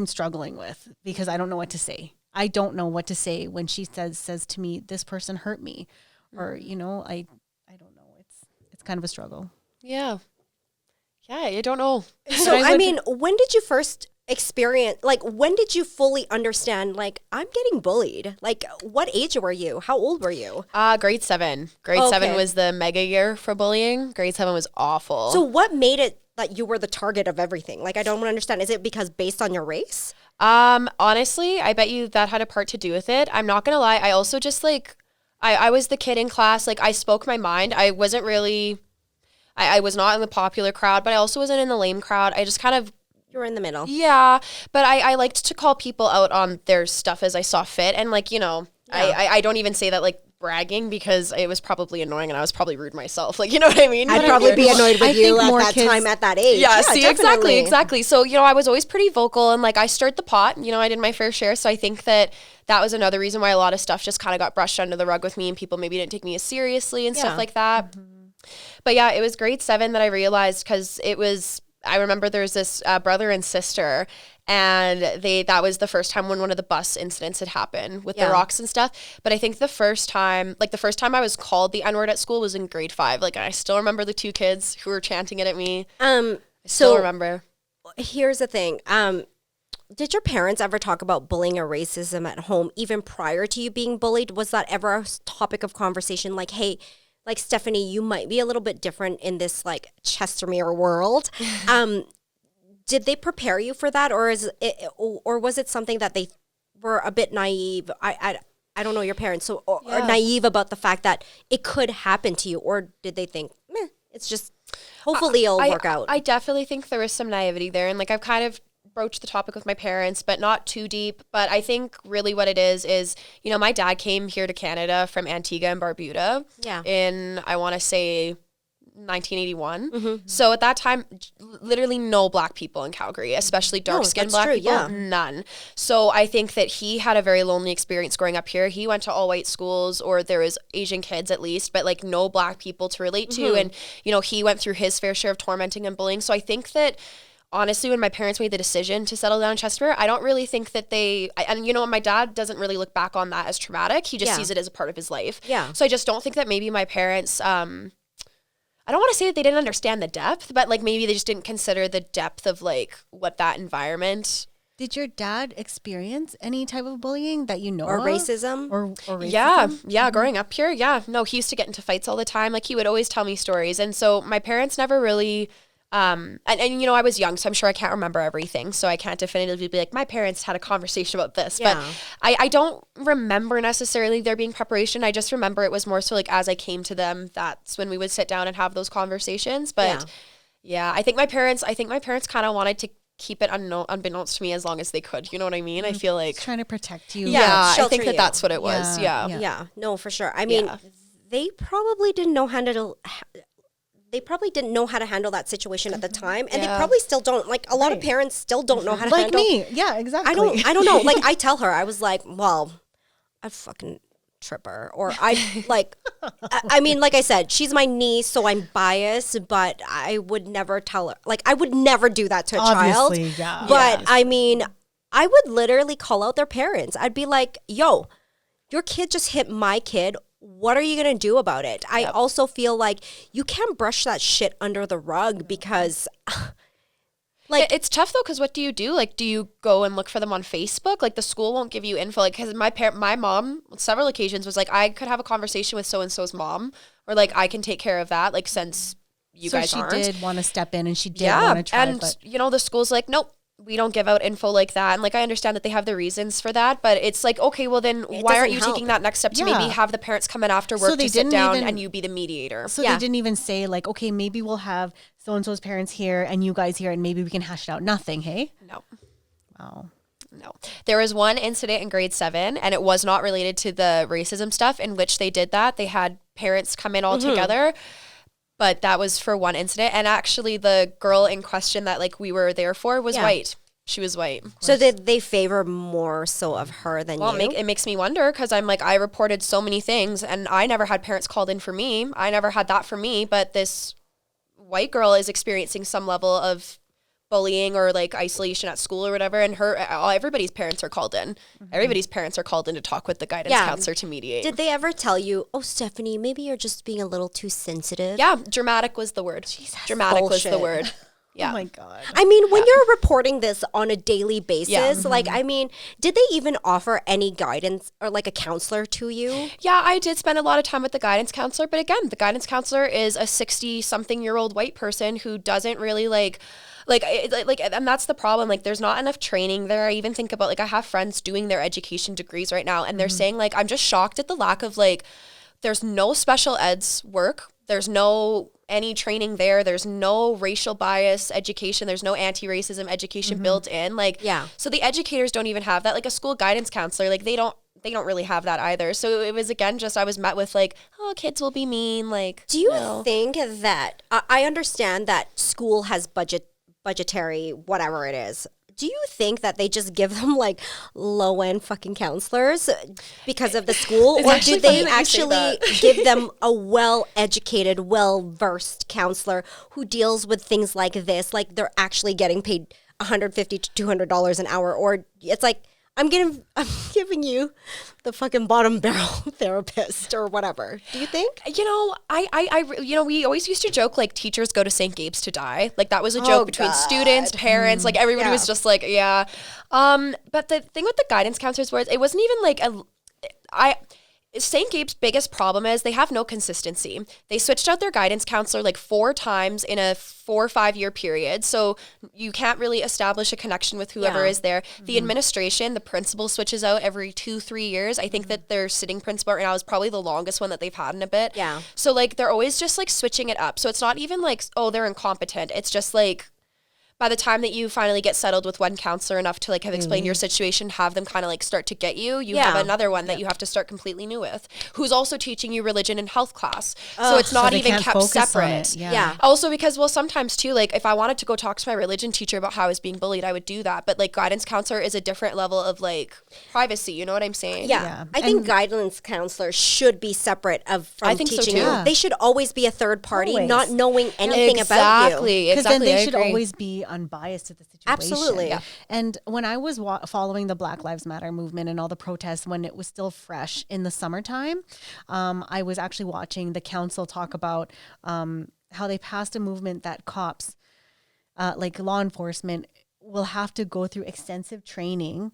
struggling with because I don't know what to say. I don't know what to say when she says to me, this person hurt me, or, you know, I don't know. It's kind of a struggle. Yeah. Yeah. You don't know. So, I mean, when did you first experience, like, when did you fully understand, like, I'm getting bullied? Like, what age were you? How old were you? Grade 7. Grade 7 was the mega year for bullying. Grade 7 was awful. So what made it that you were the target of everything? Like, I don't understand. Is it because based on your race? Honestly, I bet you that had a part to do with it. I'm not going to lie. I also just, like, I was the kid in class. Like, I spoke my mind. I wasn't really, I was not in the popular crowd, but I also wasn't in the lame crowd. I just kind of, You were in the middle. yeah, but I liked to call people out on their stuff as I saw fit. And, like, you know, I don't even say that, like, bragging, because it was probably annoying and I was probably rude myself. Like, you know what I mean? I'd probably be annoyed with you at that time, at that age. Yeah, see, exactly. So, you know, I was always pretty vocal and, like, I stirred the pot. You know, I did my fair share. So I think that was another reason why a lot of stuff just kind of got brushed under the rug with me, and people maybe didn't take me as seriously and stuff like that. But yeah, it was grade 7 that I realized, because I remember there was this brother and sister, and that was the first time when one of the bus incidents had happened with the rocks and stuff. But I think the first time I was called the N-word at school was in grade 5. Like, I still remember the 2 kids who were chanting it at me. I still remember. Here's the thing. Did your parents ever talk about bullying or racism at home even prior to you being bullied? Was that ever a topic of conversation? Like, hey, like, Stephanie, you might be a little bit different in this, like, Chestermere world. Did they prepare you for that, or was it something that they were a bit naive? I don't know your parents, so or naive about the fact that it could happen to you, or did they think, it's just hopefully it'll work out? I definitely think there was some naivety there, and, like, I've kind of broached the topic with my parents, but not too deep. But I think really what it is, you know, my dad came here to Canada from Antigua and Barbuda in, I want to say, 1981. So at that time, literally no black people in Calgary, especially dark-skinned black people, none. So I think that he had a very lonely experience growing up here. He went to all-white schools, or there was Asian kids at least, but, like, no black people to relate to. And, you know, he went through his fair share of tormenting and bullying. So I think that, honestly, when my parents made the decision to settle down in Chestermere, I don't really think that and you know, my dad doesn't really look back on that as traumatic. He just sees it as a part of his life. Yeah. So I just don't think that maybe my parents, I don't want to say that they didn't understand the depth, but, like, maybe they just didn't consider the depth of, like, what that environment. Did your dad experience any type of bullying that you know or of? Racism? Or racism? Yeah, growing up here, no, he used to get into fights all the time. Like, he would always tell me stories, and so my parents never really. And you know, I was young, so I'm sure I can't remember everything. So I can't definitively be like, my parents had a conversation about this. Yeah. But I don't remember necessarily there being preparation. I just remember it was more so, like, as I came to them, that's when we would sit down and have those conversations. But I think my parents kind of wanted to keep it unbeknownst to me as long as they could. You know what I mean? I feel like trying to protect you. Yeah, I think that's what it was. Yeah. No, for sure. I mean, they probably didn't know how to. They probably didn't know how to handle that situation at the time, and they probably still don't. Like, a lot of parents still don't know how to handle. Like me, yeah, exactly. I don't know. Like, I tell her, I was like, well, I fucking trip her, or I like. I mean, like I said, she's my niece, so I'm biased, but I would never tell her. Like, I would never do that to a child. Yeah. But I mean, I would literally call out their parents. I'd be like, "Yo, your kid just hit my kid. What are you going to do about it?" I also feel like you can't brush that shit under the rug, because like, it's tough though, because what do you do? Like, do you go and look for them on Facebook? Like, the school won't give you info. Like, because my mom on several occasions was like, I could have a conversation with so-and-so's mom, or, like, I can take care of that, like, since you guys aren't. So she did want to step in, and she did want to try. And, you know, the school's like, nope, we don't give out info like that. And, like, I understand that they have the reasons for that, but it's like, okay, well then why aren't you taking that next step to maybe have the parents come in after work to sit down and you be the mediator? So they didn't even say, like, okay, maybe we'll have so-and-so's parents here and you guys here, and maybe we can hash it out. Nothing, hey? No. Wow. No. There was one incident in grade 7, and it was not related to the racism stuff, in which they did that. They had parents come in all together. But that was for one incident. And actually the girl in question that, like, we were there for was white. She was white. So did they favor more so of her than you? It makes me wonder, because I'm like, I reported so many things, and I never had parents called in for me. I never had that for me. But this white girl is experiencing some level of bullying or like isolation at school or whatever, and everybody's parents are called in. Everybody's parents are called in to talk with the guidance counselor to mediate. Did they ever tell you, oh, Stephanie, maybe you're just being a little too sensitive? Yeah, dramatic was the word. Dramatic was the word. Yeah. Oh my God. I mean, when you're reporting this on a daily basis, like, I mean, did they even offer any guidance or like a counselor to you? Yeah, I did spend a lot of time with the guidance counselor. But again, the guidance counselor is a 60-something-year-old white person who doesn't really and that's the problem. Like, there's not enough training there. I even think about, like, I have friends doing their education degrees right now, and they're saying, like, I'm just shocked at the lack of, like, there's no special eds work. There's no any training there. There's no racial bias education. There's no anti-racism education built in. Like, so the educators don't even have that. Like, a school guidance counselor, like, they don't really have that either. So it was, again, just I was met with like, oh, kids will be mean. Like, do you think that I understand that school has budgetary, whatever it is. Do you think that they just give them like low-end fucking counselors because of the school? Or do they actually give them a well-educated, well-versed counselor who deals with things like this? Like, they're actually getting paid $150 to $200 an hour? Or it's like, I'm giving you the fucking bottom barrel therapist or whatever. Do you think? You know, we always used to joke like teachers go to St. Gabe's to die. Like, that was a joke between students, parents, like everybody was just like, yeah. But the thing with the guidance counselors was, it wasn't even like St. Gabe's biggest problem is they have no consistency. They switched out their guidance counselor like 4 times in a 4 or 5 year period. So you can't really establish a connection with whoever is there. The administration, the principal switches out every 2-3 years. I think that their sitting principal right now is probably the longest one that they've had in a bit. Yeah. So like, they're always just like switching it up. So it's not even like, oh, they're incompetent. It's just like, by the time that you finally get settled with one counselor enough to like have explained your situation, have them kind of like start to get you, have another one that you have to start completely new with, who's also teaching you religion and health class. So it's not even kept separate. Also because, well, sometimes too, like if I wanted to go talk to my religion teacher about how I was being bullied, I would do that. But like, guidance counselor is a different level of like privacy. You know what I'm saying? Yeah. I think guidance counselors should be separate from teaching you. Yeah. They should always be a third party, not knowing anything about you. Because then they should always be unbiased to the situation. Absolutely. Yeah. And when I was following the Black Lives Matter movement and all the protests when it was still fresh in the summertime, I was actually watching the council talk about how they passed a movement that cops, like law enforcement, will have to go through extensive training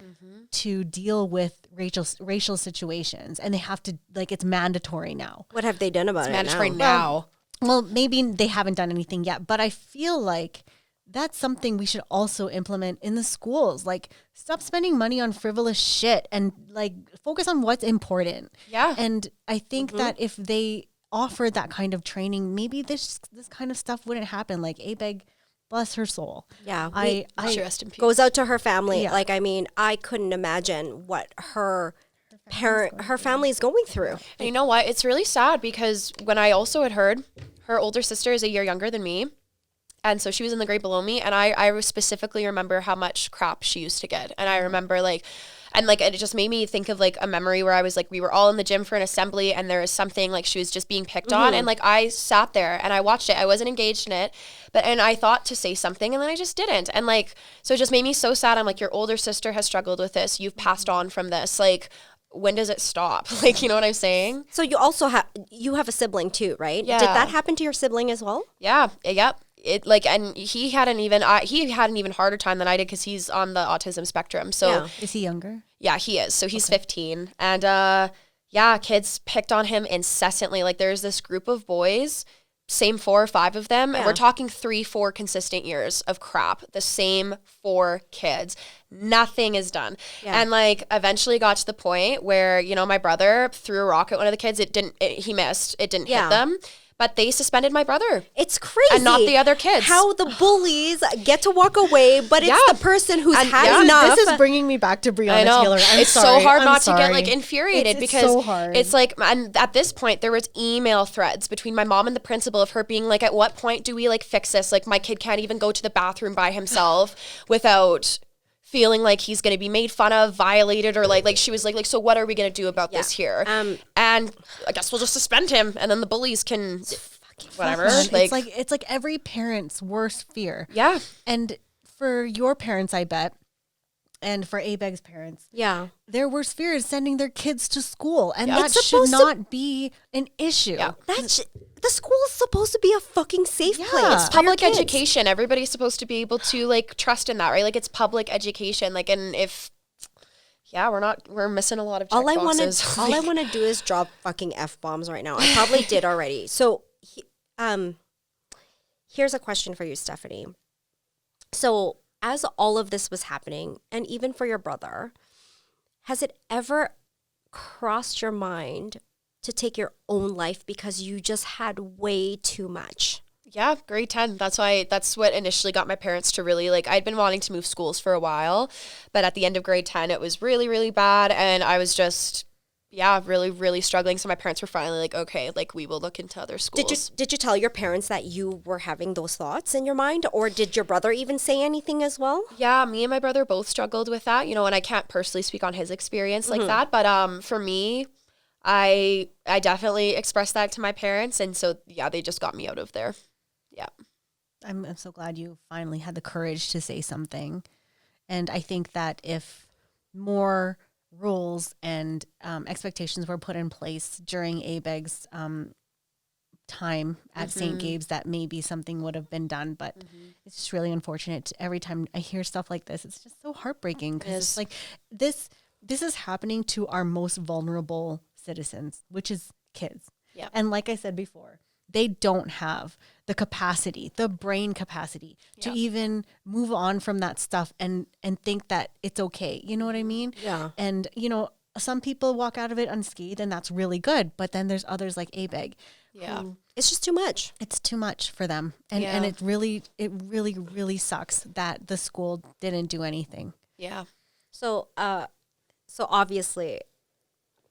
to deal with racial situations. And they have to, like, it's mandatory now. What have they done about it mandatory now? Well, maybe they haven't done anything yet, but I feel like that's something we should also implement in the schools. Like, stop spending money on frivolous shit and like focus on what's important. Yeah. And I think that if they offered that kind of training, maybe this kind of stuff wouldn't happen. Like, Abeg, bless her soul. Yeah. I rest in peace. Goes out to her family. Yeah. Like, I mean, I couldn't imagine what her family is going through. And you know what? It's really sad because when I also had heard her older sister is a year younger than me. And so she was in the grade below me. And I specifically remember how much crap she used to get. And I remember it just made me think of like a memory where I was like, we were all in the gym for an assembly and there was something like she was just being picked on. And like, I sat there and I watched it. I wasn't engaged in it, and I thought to say something and then I just didn't. And like, so it just made me so sad. I'm like, your older sister has struggled with this. You've passed on from this. Like, when does it stop? Like, you know what I'm saying? So you also have a sibling too, right? Yeah. Did that happen to your sibling as well? Yeah. Yep. It like, and he had an even harder time than I did because he's on the autism spectrum. So Is he younger? Yeah, he is. So he's 15, and kids picked on him incessantly. Like, there's this group of boys, same 4 or 5 of them. And we're talking 3-4 consistent years of crap. The same 4 kids. Nothing is done. Yeah. And like, eventually got to the point where, you know, my brother threw a rock at one of the kids. He missed. It didn't hit them. But they suspended my brother. It's crazy. And not the other kids. How the bullies get to walk away, but it's the person who's had enough. This is bringing me back to Breonna Taylor. It's so hard not to get like infuriated because so hard. It's like, and at this point there was email threads between my mom and the principal of her being like, at what point do we like fix this? Like, my kid can't even go to the bathroom by himself without feeling like he's going to be made fun of, violated, or like she was like, so what are we going to do about this here? And I guess we'll just suspend him, and then the bullies can whatever. It's like every parent's worst fear. Yeah. And for your parents, I bet, and for ABEG's parents, their worst fear is sending their kids to school, and that should not be an issue. Yeah. The school is supposed to be a fucking safe place. It's public education. Everybody's supposed to be able to like trust in that, right? Like it's public education. Like, and if we're missing a lot of check boxes. All I want to do is drop fucking F-bombs right now. I probably did already. So, here's a question for you, Stephanie. So, as all of this was happening, and even for your brother, has it ever crossed your mind to take your own life because you just had way too much? Yeah, grade 10. That's what initially got my parents to really, like, I'd been wanting to move schools for a while, but at the end of grade 10, it was really, really bad. And I was just, really, really struggling. So my parents were finally like, okay, like we will look into other schools. Did you tell your parents that you were having those thoughts in your mind, or did your brother even say anything as well? Yeah, me and my brother both struggled with that, and I can't personally speak on his experience like that. But for me, I definitely expressed that to my parents. And so, they just got me out of there. Yeah. I'm so glad you finally had the courage to say something. And I think that if more rules and expectations were put in place during ABEG's time at St. Gabe's, that maybe something would have been done. But it's just really unfortunate. Every time I hear stuff like this, it's just so heartbreaking, because it's like this is happening to our most vulnerable citizens, which is kids. Yeah. And like I said before, they don't have the capacity, the brain capacity to even move on from that stuff and think that it's okay. You know what I mean? Yeah. And, some people walk out of it unscathed, and that's really good. But then there's others like ABEG. Yeah. It's just too much. It's too much for them. And it really, really sucks that the school didn't do anything. Yeah. So obviously,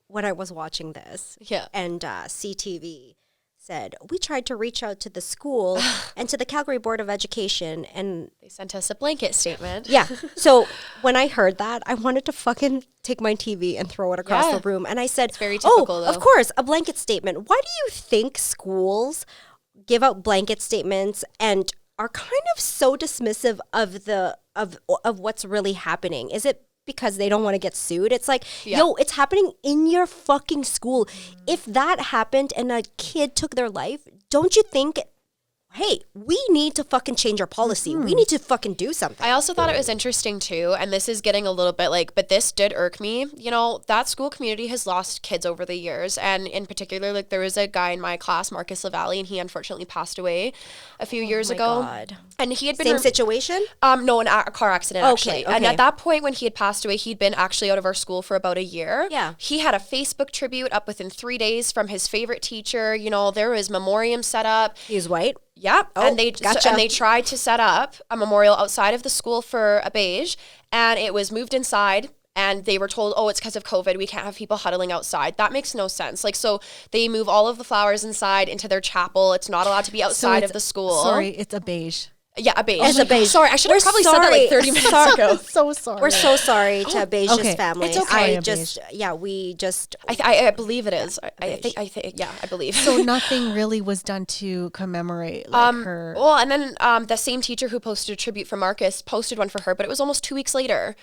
when I was watching this and CTV said, we tried to reach out to the school and to the Calgary Board of Education, and they sent us a blanket statement. Yeah. So when I heard that, I wanted to fucking take my TV and throw it across the room. And I said, it's very typical, though. Of course, a blanket statement. Why do you think schools give out blanket statements and are kind of so dismissive of what's really happening? Is it because they don't want to get sued? It's like, it's happening in your fucking school. If that happened and a kid took their life, don't you think, hey, we need to fucking change our policy. We need to fucking do something. I also thought it was interesting too, and this is getting a little bit but this did irk me. That school community has lost kids over the years, and in particular, there was a guy in my class, Marcus LaValle, and he unfortunately passed away a few years ago. God. And he had been same situation? No, a car accident actually. Okay. And at that point, when he had passed away, he'd been actually out of our school for about a year. Yeah. He had a Facebook tribute up within 3 days from his favorite teacher. There was memoriam set up. He's white. Yep. Oh, and they gotcha. and they tried to set up a memorial outside of the school for a beige, and it was moved inside. And they were told, it's because of COVID. We can't have people huddling outside. That makes no sense. So they move all of the flowers inside into their chapel. It's not allowed to be outside of the school. Sorry, it's a beige. Yeah, a beige. It's a beige. Sorry, I should have probably said that 30 minutes ago. So sorry. We're so sorry to Beige's family. It's okay. I believe it is. I think, I believe. So nothing really was done to commemorate her. Well, and then the same teacher who posted a tribute for Marcus posted one for her, but it was almost 2 weeks later.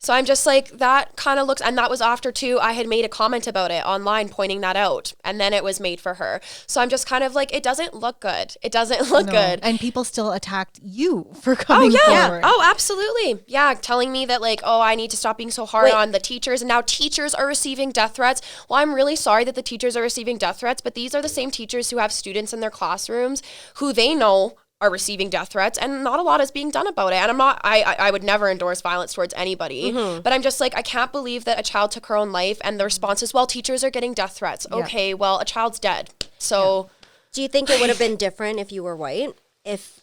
So I'm just like, that kind of looks, and that was after too, I had made a comment about it online pointing that out, and then it was made for her. So I'm just kind of like, it doesn't look good. It doesn't look good. And people still attacked you for coming forward. Oh, absolutely. Yeah, telling me that I need to stop being so hard on the teachers, and now teachers are receiving death threats. Well, I'm really sorry that the teachers are receiving death threats, but these are the same teachers who have students in their classrooms who they know are receiving death threats, and not a lot is being done about it. And I would never endorse violence towards anybody, but I'm just like, I can't believe that a child took her own life, and the response is, well, teachers are getting death threats. Okay, well, a child's dead. So do you think it would have been different if you were white? If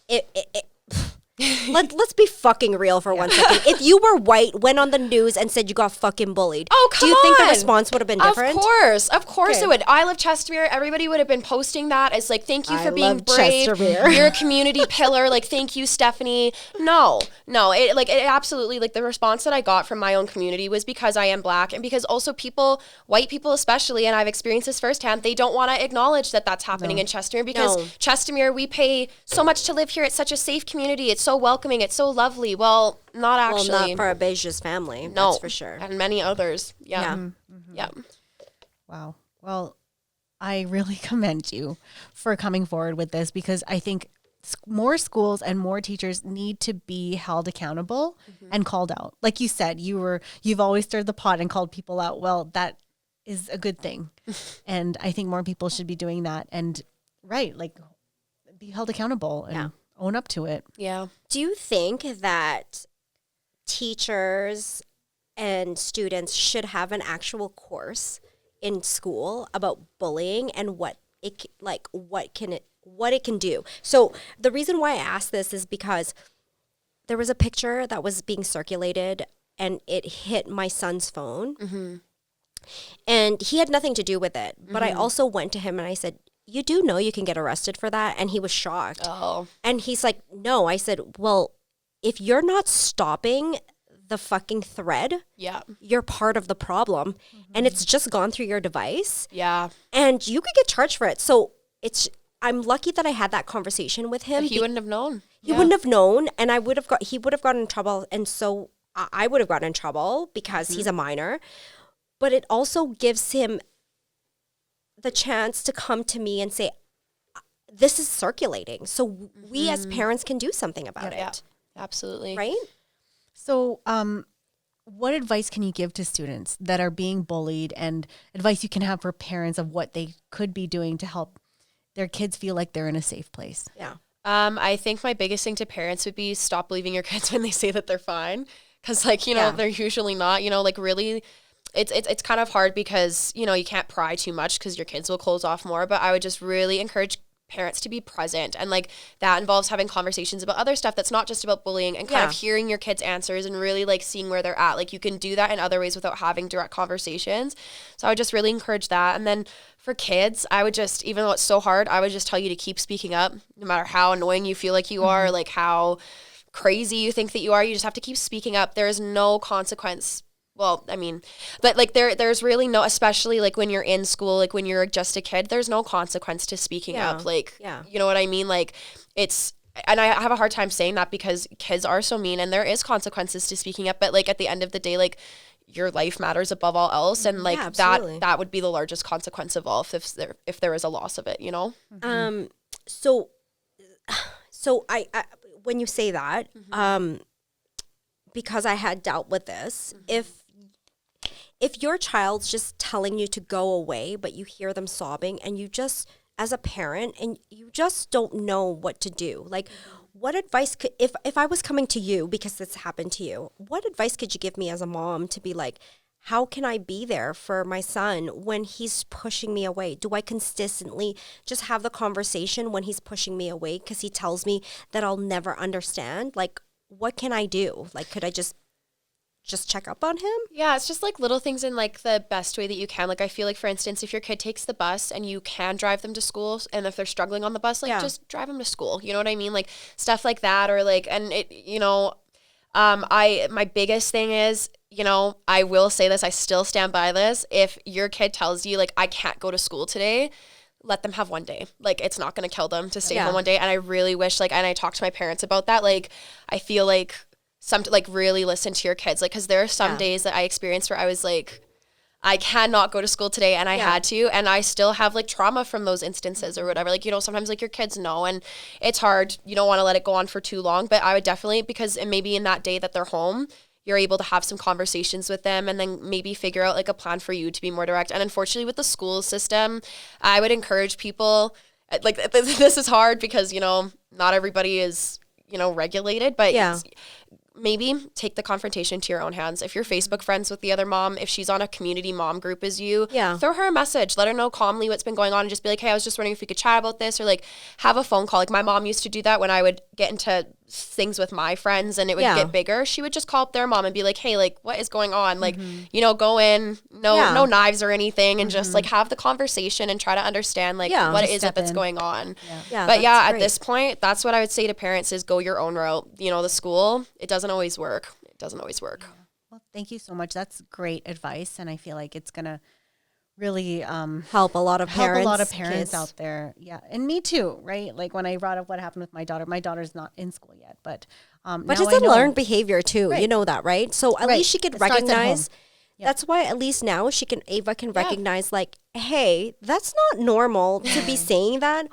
Let's be fucking real for 1 second. If you were white, went on the news and said you got fucking bullied, do you think the response would have been different? Of course it would. I love Chestermere. Everybody would have been posting that as thank you for being brave. Chestermere. You're a community pillar. Thank you, Stephanie. No. It absolutely, the response that I got from my own community was because I am Black, and because also white people especially, and I've experienced this firsthand, they don't want to acknowledge that that's happening in Chestermere, because Chestermere, we pay so much to live here. It's such a safe community. It's so welcoming. It's so lovely. Well, not actually. Well, not for Abeja's family. No, that's for sure. And many others. Yeah. Yeah. Mm-hmm. Yeah. Wow. Well, I really commend you for coming forward with this, because I think more schools and more teachers need to be held accountable and called out. Like you said, you've always stirred the pot and called people out. Well, that is a good thing. And I think more people should be doing that, and like be held accountable and own up to it. Yeah. Do you think that teachers and students should have an actual course in school about bullying and what it can do? So the reason why I asked this is because there was a picture that was being circulated and it hit my son's phone. Mm-hmm. And he had nothing to do with it. But I also went to him and I said, you do know you can get arrested for that? And he was shocked. Oh. And he's like, no. I said, well, if you're not stopping the fucking thread, you're part of the problem. And it's just gone through your device. Yeah. And you could get charged for it. So I'm lucky that I had that conversation with him. He wouldn't have known. He wouldn't have known. And he would have gotten in trouble. And so I would have gotten in trouble because he's a minor. But it also gives him the chance to come to me and say, this is circulating. So we as parents can do something about it. Yeah, absolutely. Right? So what advice can you give to students that are being bullied, and advice you can have for parents of what they could be doing to help their kids feel like they're in a safe place? Yeah. I think my biggest thing to parents would be stop believing your kids when they say that they're fine. Because, they're usually not, really... It's kind of hard because, you can't pry too much because your kids will close off more. But I would just really encourage parents to be present. And that involves having conversations about other stuff that's not just about bullying, and kind of hearing your kids' answers and really seeing where they're at. You can do that in other ways without having direct conversations. So I would just really encourage that. And then for kids, I would just, even though it's so hard, I would just tell you to keep speaking up, no matter how annoying you feel like you are, how crazy you think that you are. You just have to keep speaking up. There is no consequence. Well, I mean, but there's really no, especially when you're in school, when you're just a kid, there's no consequence to speaking up. You know what I mean? It's, and I have a hard time saying that because kids are so mean and there is consequences to speaking up. But at the end of the day, your life matters above all else. And that would be the largest consequence of all if there is a loss of it, So I when you say that, because I had dealt with this, if your child's just telling you to go away, but you hear them sobbing and you just, as a parent, and you just don't know what to do, what advice could, if I was coming to you because this happened to you, what advice could you give me as a mom to be how can I be there for my son when he's pushing me away? Do I consistently just have the conversation when he's pushing me away because he tells me that I'll never understand? What can I do? Could I just check up on him? Yeah, it's just little things in the best way that you can. I feel for instance, if your kid takes the bus and you can drive them to school, and if they're struggling on the bus, just drive them to school. You know what I mean? Stuff like that, or and it, my biggest thing is, I will say this, I still stand by this. If your kid tells you I can't go to school today, let them have one day. It's not going to kill them to stay home one day. And I really wish, and I talked to my parents about that. I feel really listen to your kids. Because there are some days that I experienced where I was I cannot go to school today, and I had to, and I still have trauma from those instances or whatever. Sometimes your kids know, and it's hard. You don't want to let it go on for too long, but I would definitely, because maybe in that day that they're home, you're able to have some conversations with them and then maybe figure out a plan for you to be more direct. And unfortunately with the school system, I would encourage people, this is hard because, not everybody is, regulated, but maybe take the confrontation to your own hands. If you're Facebook friends with the other mom, if she's on a community mom group as you, throw her a message, let her know calmly what's been going on, and just be hey, I was just wondering if we could chat about this, or have a phone call. My mom used to do that when I would get into things with my friends and it would get bigger. She would just call up their mom and be hey, what is going on? Go in, no knives or anything, and just have the conversation and try to understand what it is that's going on. But at this point, that's what I would say to parents is go your own route. The school, it doesn't always work. Well, thank you so much. That's great advice. And I feel it's going to really help a lot of parents kids out there. Yeah. And me too, right? Like when I brought up what happened with my daughter's not in school yet, but just a learned behavior too. Right. You know that, right? So at least she could recognize. Yep. That's why at least now Ava can recognize like, hey, that's not normal to be saying that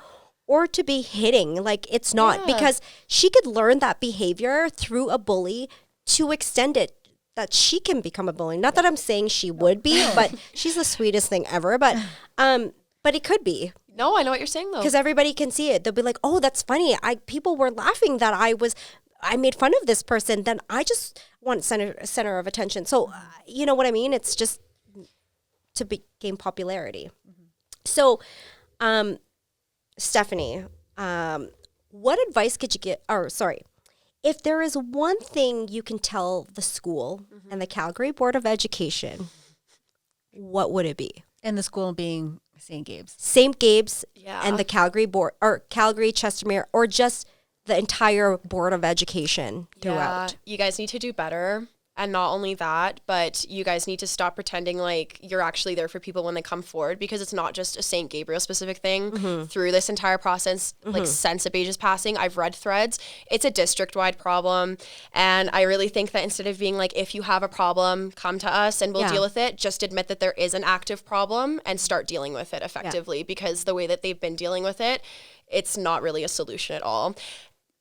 or to be hitting. Like it's not, because she could learn that behavior through a bully to extend it, that she can become a bully. Not that I'm saying she would be, but she's the sweetest thing ever. But it could be. No, I know what you're saying though. Because everybody can see it. They'll be like, oh, that's funny. People were laughing that I made fun of this person. Then I just want center of attention. So you know what I mean? It's just to gain popularity. Mm-hmm. So, Stephanie, what advice could you get? If there is one thing you can tell the school and the Calgary Board of Education, what would it be? And the school being St. Gabe's. St. Gabe's and the Calgary Board, or Calgary, Chestermere, or just the entire Board of Education throughout. Yeah, you guys need to do better. And not only that, but you guys need to stop pretending like you're actually there for people when they come forward, because it's not just a St. Gabriel specific thing. Mm-hmm. Through this entire process, like since Abeja's passing, I've read threads. It's a district-wide problem. And I really think that instead of being like, if you have a problem, come to us and we'll deal with it, just admit that there is an active problem and start dealing with it effectively, because the way that they've been dealing with it, it's not really a solution at all.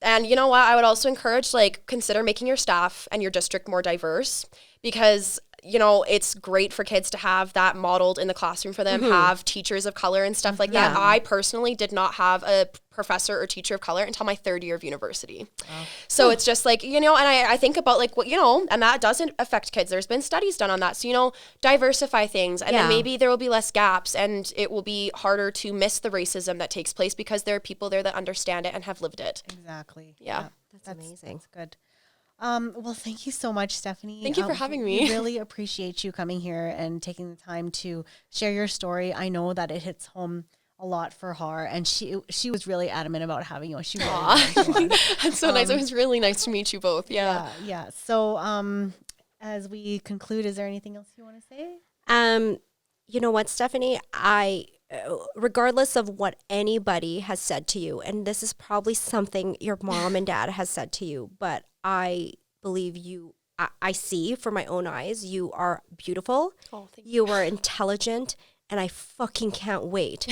And you know what? I would also encourage, like, consider making your staff and your district more diverse, because, you know, it's great for kids to have that modeled in the classroom for them, have teachers of color and stuff like that. I personally did not have a professor or teacher of color until my third year of university. Wow. So it's just like, you know, and I think about like what, you know, and that doesn't affect kids. There's been studies done on that. So, you know, diversify things, and then maybe there will be less gaps, and it will be harder to miss the racism that takes place because there are people there that understand it and have lived it. Exactly. Yeah. That's amazing. That's good. Well, thank you so much, Stephanie. Thank you for having me. We really appreciate you coming here and taking the time to share your story. I know that it hits home a lot for her, and she was really adamant about having you. She really That's so nice. It was really nice to meet you both. Yeah. So, as we conclude, is there anything else you want to say? You know what, Stephanie? Regardless of what anybody has said to you, and this is probably something your mom and dad has said to you, but I believe you. I see from my own eyes, you are beautiful. Oh, thank you. You are intelligent. And I fucking can't wait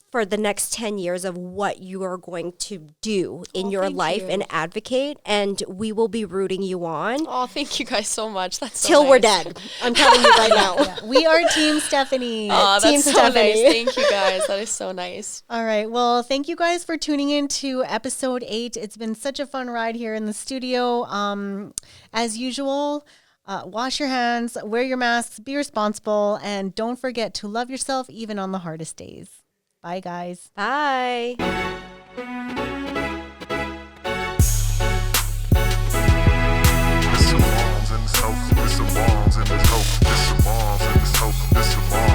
for the next 10 years of what you are going to do in your life and advocate. And we will be rooting you on. Oh, thank you guys so much. That's so till nice. We're dead. I'm telling you right now. Yeah. We are Team Stephanie. Oh, Team that's so Stephanie. nice. Thank you guys. That is so nice. All right. Well, thank you guys for tuning in to episode 8. It's been such a fun ride here in the studio. As usual, wash your hands, wear your masks, be responsible, and don't forget to love yourself even on the hardest days. Bye, guys. Bye. It's some moms in this hope. It's some moms in this hope. It's some moms in this hope. It's some moms.